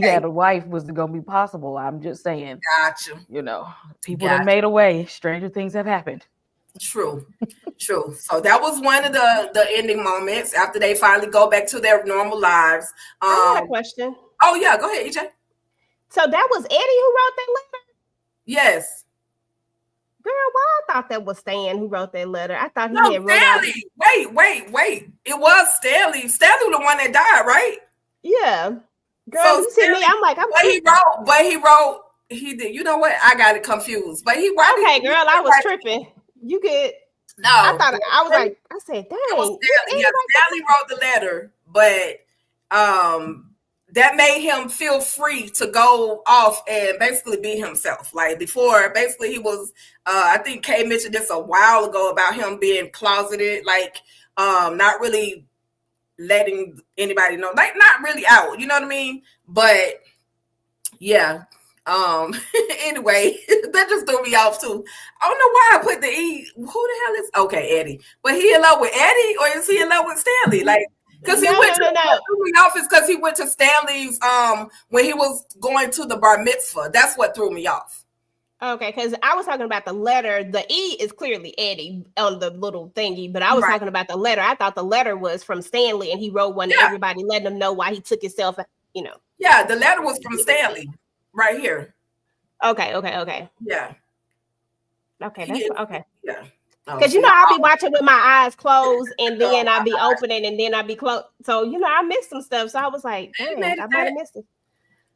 had a wife was gonna be possible. I'm just saying. Gotcha. People have made a way. Stranger things have happened. True. So that was one of the ending moments after they finally go back to their normal lives. I got a question. Oh yeah, go ahead, EJ. So that was Eddie who wrote that letter? Yes. Girl, I thought that was Stan who wrote that letter. I thought he had wrote Stanley. Wait. It was Stanley. Stanley was the one that died, right? Yeah. Girl, so you see me, I'm like, he did. You know what? I got it confused. But okay, girl, I was tripping. You get no. I said, dang. Stanley wrote the letter, but that made him feel free to go off and basically be himself. Like before, basically he was, I think Kay mentioned this a while ago about him being closeted, like not really letting anybody know, like not really out, you know what I mean? But yeah, Anyway, that just threw me off too. I don't know why I put the E. Who the hell is Eddie? But he in love with Eddie, or is he in love with Stanley? Like, because he No, went no, to no, no. what threw me off is because he went to Stanley's when he was going to the bar mitzvah. That's what threw me off. Okay, because I was talking about the letter. The E is clearly Eddie on the little thingy, but I was talking about the letter. I thought the letter was from Stanley, and he wrote one to everybody, letting them know why he took himself. You know. Yeah, the letter was from Stanley, right here. Okay. Yeah. Okay, that's okay. Yeah. Because I'll be watching with my eyes closed, and then I'll be opening, and then I'll be closed. So I missed some stuff. So I was like, dang, I might have missed it.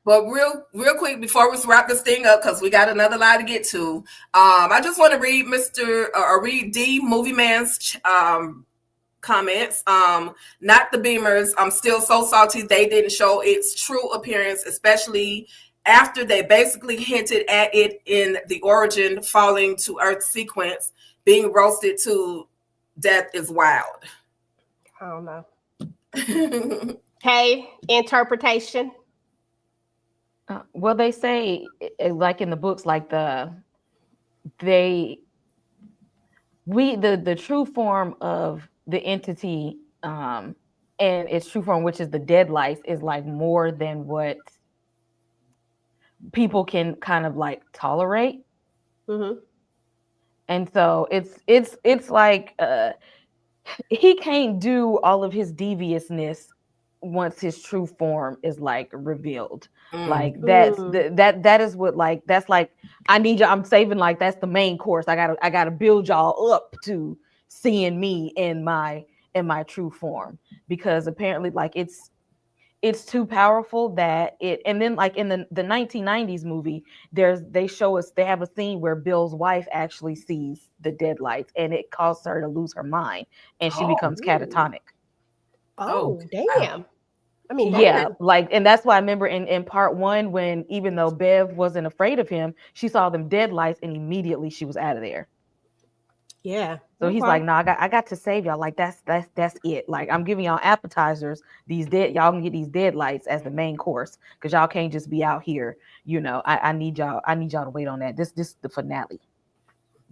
But real quick before we wrap this thing up, because we got another lie to get to. I just want to read read D Movie Man's comments. Not the Beamers. I'm still so salty they didn't show its true appearance, especially after they basically hinted at it in the origin falling to Earth sequence. Being roasted to death is wild. I don't know. Hey, interpretation. Well, they say, like in the books, like the true form of the entity and its true form, which is the dead life, is like more than what people can kind of like tolerate. Mm-hmm. And so it's like he can't do all of his deviousness once his true form is like revealed. Like that is what, like, that's like, I need you, I'm saving, like, that's the main course. I gotta build y'all up to seeing me in my true form, because apparently, like, it's too powerful that it. And then, like, in the 1990s movie, they show us, they have a scene where Bill's wife actually sees the dead lights, and it causes her to lose her mind, and she becomes catatonic. Oh, damn. I mean, yeah, like, and that's why I remember in part one, when, even though Bev wasn't afraid of him, she saw them dead lights, and immediately she was out of there. Yeah. So he's like, no, I got to save y'all. Like, that's it. Like, I'm giving y'all appetizers. Y'all can get these dead lights as the main course, because y'all can't just be out here. I need y'all to wait on that. This is the finale.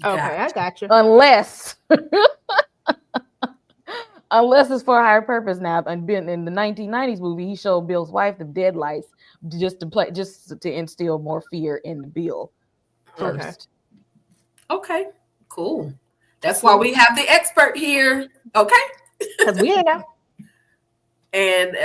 Okay, I got you. Unless it's for a higher purpose now. And in the 1990s movie, he showed Bill's wife the dead lights just to instill more fear in Bill first. Okay, cool. That's why we have the expert here. Okay. Because we ain't know. And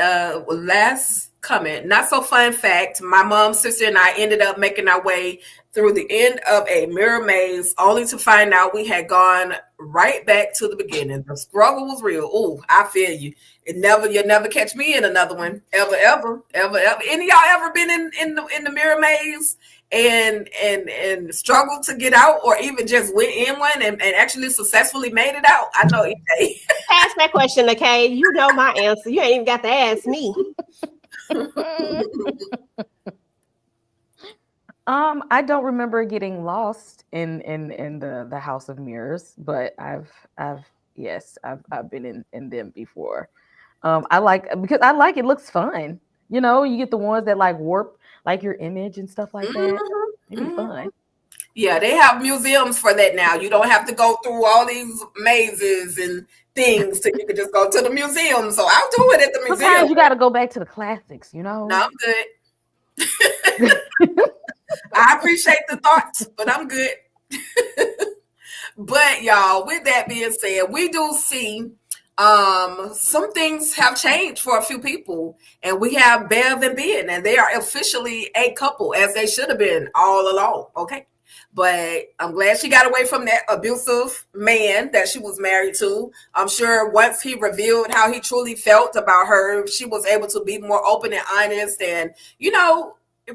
last comment, not so fun fact, my mom, sister, and I ended up making our way through the end of a mirror maze, only to find out we had gone right back to the beginning. The struggle was real. Oh, I feel you. You'll never catch me in another one. Ever. Any of y'all ever been in the mirror maze and struggled to get out, or even just went in one and actually successfully made it out? I know EJ. Ask that question, okay? You know my answer. You ain't even got to ask me. I don't remember getting lost in the House of Mirrors, but I've been in them before. I like it looks fun. You get the ones that like warp like your image and stuff like that. It'd be fun. Yeah, they have museums for that now. You don't have to go through all these mazes and things, so you can just go to the museum. So I'll do it at the museum. Sometimes you got to go back to the classics, No, I'm good. I appreciate the thoughts, but I'm good. But y'all, with that being said, we do see some things have changed for a few people, and we have Bev and Ben, and they are officially a couple, as they should have been all along. Okay. But I'm glad she got away from that abusive man that she was married to. I'm sure once he revealed how he truly felt about her, she was able to be more open and honest. And,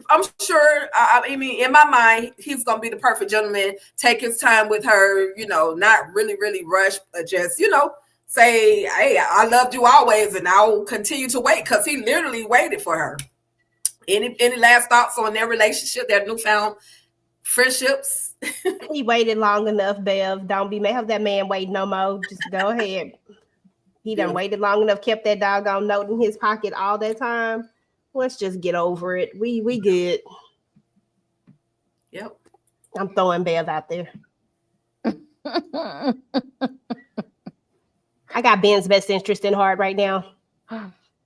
I'm sure, I mean, in my mind, he's going to be the perfect gentleman, take his time with her, not really, really rush, but just, say, hey, I loved you always, and I'll continue to wait, because he literally waited for her. Any last thoughts on their relationship, their newfound friendships? He waited long enough, Bev. Don't have that man wait no more. Just go ahead. He done waited long enough, kept that doggone note in his pocket all that time. Let's just get over it. We good. Yep. I'm throwing Bev out there. I got Ben's best interest in heart right now.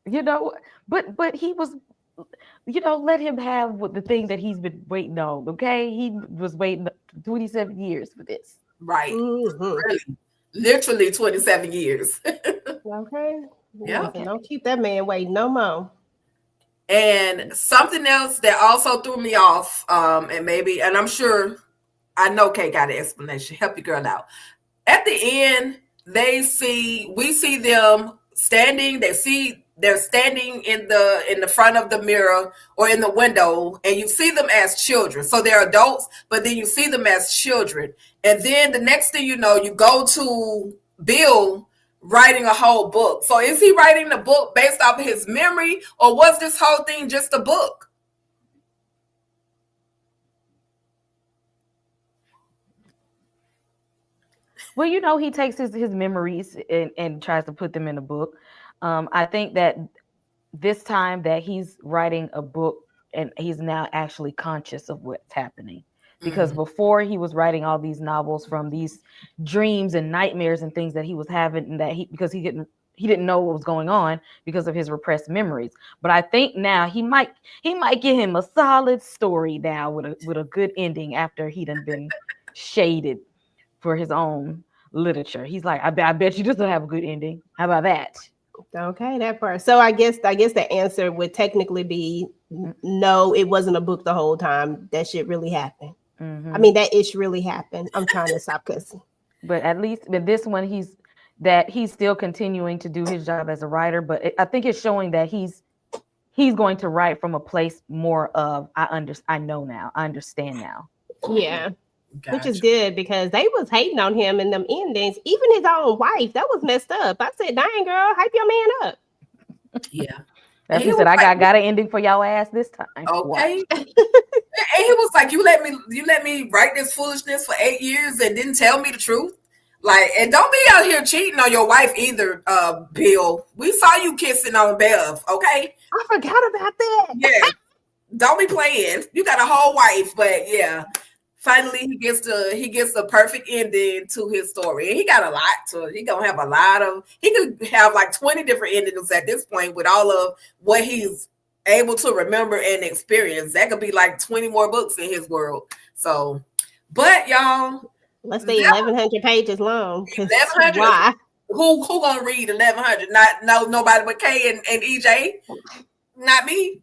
You know, but he was, let him have the thing that he's been waiting on. Okay, he was waiting 27 years for this. Right. Mm-hmm. Really. Literally 27 years. Okay. Yeah. Listen, don't keep that man waiting no more. And something else that also threw me off, and I'm sure, I know Kay got an explanation. Help your girl out. At the end, we see them standing. They're standing in the front of the mirror or in the window, and you see them as children. So they're adults, but then you see them as children. And then the next thing you know, you go to Bill writing a whole book. So is he writing the book based off of his memory, or was this whole thing just a book? Well, he takes his memories and tries to put them in a book. I think that this time that he's writing a book and he's now actually conscious of what's happening. Because before he was writing all these novels from these dreams and nightmares and things that he was having, and that because he didn't know what was going on because of his repressed memories. But I think now he might give him a solid story now with a good ending after he done been shaded for his own literature. He's like, I bet you this will have a good ending. How about that? Okay, that part. So I guess the answer would technically be no, it wasn't a book the whole time. That shit really happened. I mean, that ish really happened. I'm trying to stop cussing. But at least with this one, he's still continuing to do his job as a writer. But I think it's showing that he's going to write from a place more of I know now, I understand now. Yeah. Gotcha. Which is good because they was hating on him in them endings. Even his own wife, that was messed up. I said, dang girl, hype your man up. Yeah. That's he said, I got an ending for y'all ass this time. Okay. And he was like, you let me write this foolishness for 8 years and didn't tell me the truth. Like, and don't be out here cheating on your wife either, Bill. We saw you kissing on Bev, okay? I forgot about that. Yeah. Don't be playing. You got a whole wife, but yeah. Finally, he gets the perfect ending to his story. And he got a lot he gonna have a lot of, he could have like 20 different endings at this point with all of what he's able to remember and experience. That could be like 20 more books in his world. So, but y'all, let's say 1,100 pages long. 1,100. Why? Who gonna read 1,100? Nobody but Kay and EJ. Not me.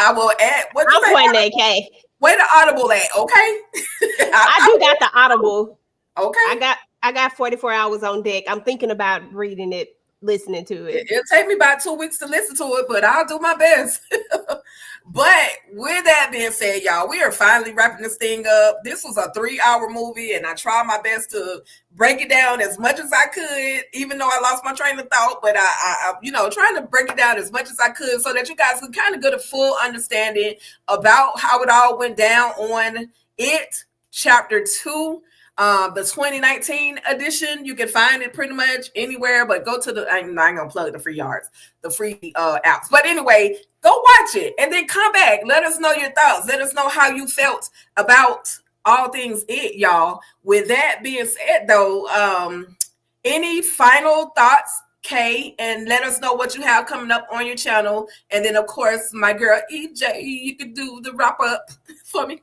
I will add. I'm pointing at Kay. Where the Audible at? Okay. I do got the Audible. Okay. I got 44 hours on deck. I'm thinking about reading it, listening to it. It'll take me about 2 weeks to listen to it, but I'll do my best. But with that being said, y'all, we are finally wrapping this thing up. This was a 3-hour movie, and I tried my best to break it down as much as I could, even though I lost my train of thought. But I trying to break it down as much as I could so that you guys could kind of get a full understanding about how it all went down on It Chapter 2. The 2019 edition, you can find it pretty much anywhere, but go to I'm not gonna plug the free apps. But anyway, go watch it and then come back. Let us know your thoughts. Let us know how you felt about all things It, y'all. With that being said, though, any final thoughts, Kay? And let us know what you have coming up on your channel. And then, of course, my girl EJ, you could do the wrap up for me.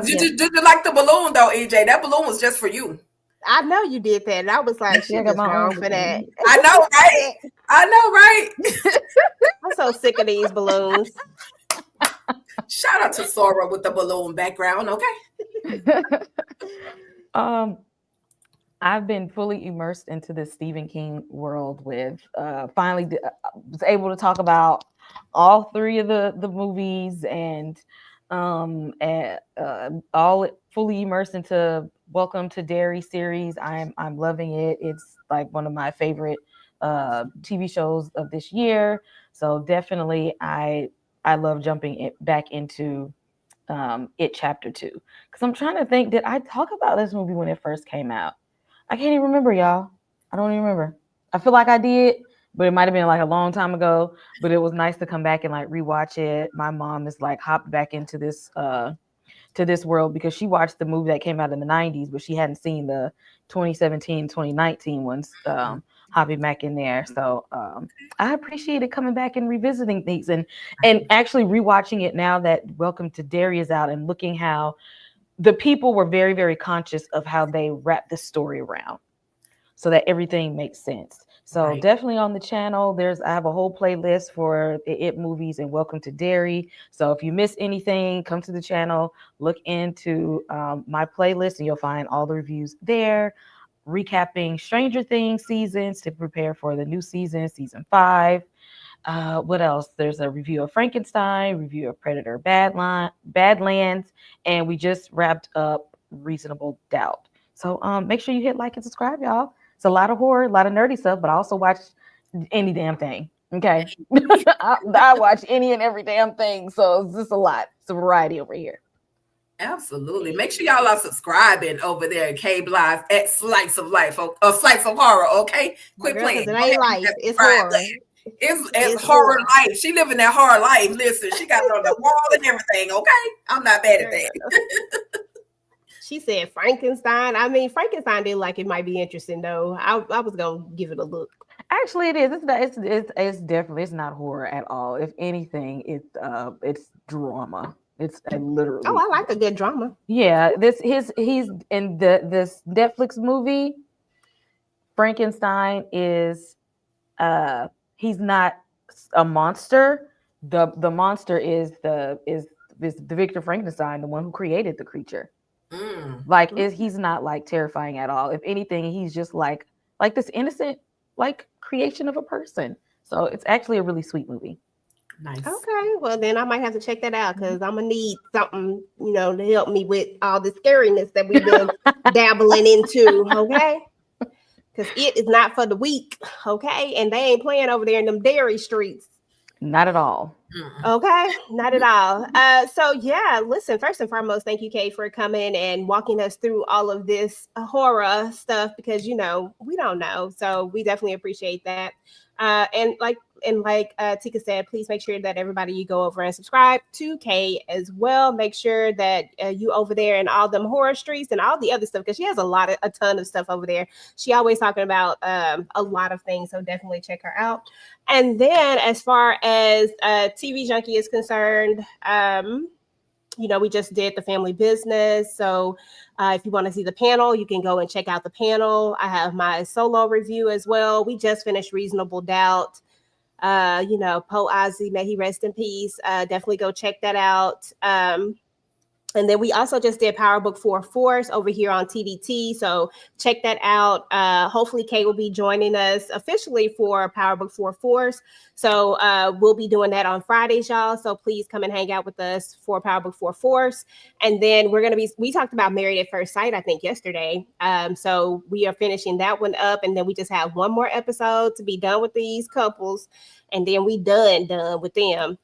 Did you like the balloon though, EJ? That balloon was just for you. I know you did that. And I was like, shit is wrong for that. I know, right? I know, right? I'm so sick of these balloons. Shout out to Sora with the balloon background, okay? I've been fully immersed into the Stephen King world with finally was able to talk about all 3 of the movies and all fully immersed into Welcome to Derry series. I'm loving it. It's like one of my favorite TV shows of this year. So definitely I love jumping back into It Chapter 2. Because I'm trying to think, did I talk about this movie when it first came out? I can't even remember, y'all. I don't even remember. I feel like I did, but it might have been like a long time ago. But it was nice to come back and like rewatch it. My mom is like hopped back into this to this world because she watched the movie that came out in the 90s, but she hadn't seen the 2017, 2019 ones. Hopping back in there. So I appreciated coming back and revisiting things and actually rewatching it now that Welcome to Derry is out and looking how the people were very, very conscious of how they wrap this story around so that everything makes sense. So definitely on the channel, I have a whole playlist for the It movies and Welcome to Derry. So if you miss anything, come to the channel, look into my playlist and you'll find all the reviews there, recapping Stranger Things seasons to prepare for the new season, season 5. What else? There's a review of Frankenstein, review of Predator Badlands, and we just wrapped up Reasonable Doubt. So make sure you hit like and subscribe, y'all. It's a lot of horror, a lot of nerdy stuff, but I also watch any damn thing. Okay. I watch any and every damn thing. So it's just a lot. It's a variety over here. Absolutely. Make sure y'all are subscribing over there at K Live at Slice of Life or Slice of Horror. Okay. Quit playing. It ain't life. It's horror. It's horror life. She living that horror life. Listen, she got it on the wall and everything. Okay. I'm not bad at that. She said Frankenstein. I mean, Frankenstein did like it might be interesting though. I was gonna give it a look. Actually, it is. It's definitely not horror at all. If anything, it's drama. It's literally. Oh, I like a good drama. Yeah, he's in this Netflix movie. Frankenstein is he's not a monster. The monster is the Victor Frankenstein, the one who created the creature. He's not like terrifying at all. If anything, he's just like this innocent like creation of a person. So it's actually a really sweet movie. Nice. Okay, well then I might have to check that out because I'm gonna need something, to help me with all the scariness that we've been dabbling into. Okay, because it is not for the weak. Okay, and they ain't playing over there in them dairy streets. Not at all. Okay, not at all. So yeah, listen, first and foremost, thank you, Kay, for coming and walking us through all of this horror stuff because we don't know. So we definitely appreciate that. And like Tika said, please make sure that everybody you go over and subscribe to Kay as well. Make sure that you over there in all them horror streets and all the other stuff because she has a ton of stuff over there. She always talking about a lot of things, so definitely check her out. And then as far as TV Junkie is concerned, we just did the family business. So if you want to see the panel, you can go and check out the panel. I have my solo review as well. We just finished Reasonable Doubt. Poe Ozzy, may he rest in peace. Definitely go check that out. And then we also just did Power Book 4 Force over here on TDT. So check that out. Hopefully Kay will be joining us officially for Power Book 4 Force. So we'll be doing that on Fridays, y'all. So please come and hang out with us for Power Book 4 Force. And then we talked about Married at First Sight, I think yesterday. So we are finishing that one up. And then we just have one more episode to be done with these couples. And then we done with them.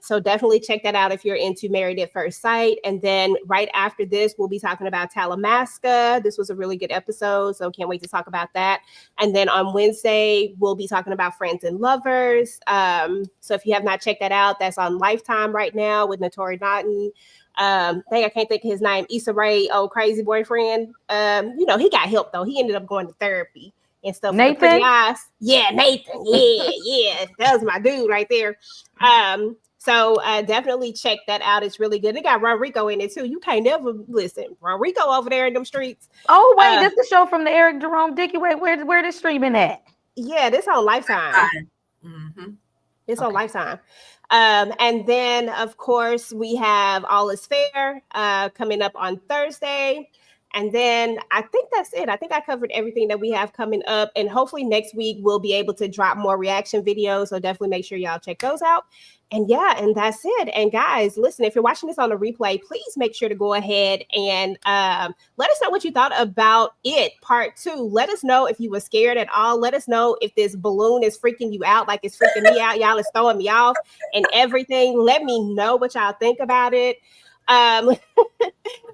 So definitely check that out if you're into Married at First Sight. And then right after this, we'll be talking about Talamasca. This was a really good episode, so can't wait to talk about that. And then on Wednesday, we'll be talking about Friends and Lovers. So if you have not checked that out, that's on Lifetime right now with Naturi Naughton. I can't think of his name. Issa Rae, crazy boyfriend. He got help though. He ended up going to therapy and stuff. Nathan? Pretty eyes. Yeah, Nathan. Yeah. That was my dude right there. So definitely check that out. It's really good. They got Rodrigo in it too. You can't never listen. Rodrigo over there in them streets. Oh, wait, this is the show from the Eric Jerome Dickey. Where this streaming at? Yeah, this on Lifetime. Mm-hmm. It's on Lifetime. And then, of course, we have All Is Fair coming up on Thursday. And then I think that's it. I think I covered everything that we have coming up. And hopefully next week we'll be able to drop more reaction videos. So definitely make sure y'all check those out. And that's it. And guys, listen, if you're watching this on a replay, please make sure to go ahead and let us know what you thought about it. Part 2. Let us know if you were scared at all. Let us know if this balloon is freaking you out, like it's freaking me out. Y'all is throwing me off and everything. Let me know what y'all think about it.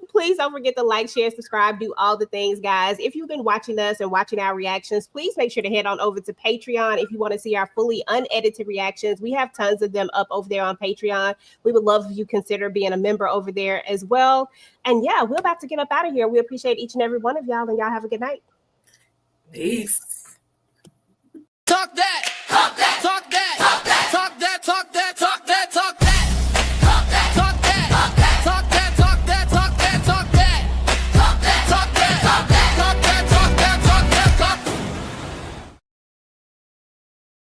Please don't forget to like, share, subscribe, do all the things, guys. If you've been watching us and watching our reactions, please make sure to head on over to Patreon if you want to see our fully unedited reactions. We have tons of them up over there on Patreon. We would love if you consider being a member over there as well. And yeah, we're about to get up out of here. We appreciate each and every one of y'all, and y'all have a good night. Peace. Talk that. Talk that. Talk that. Talk that. Talk that. Talk that.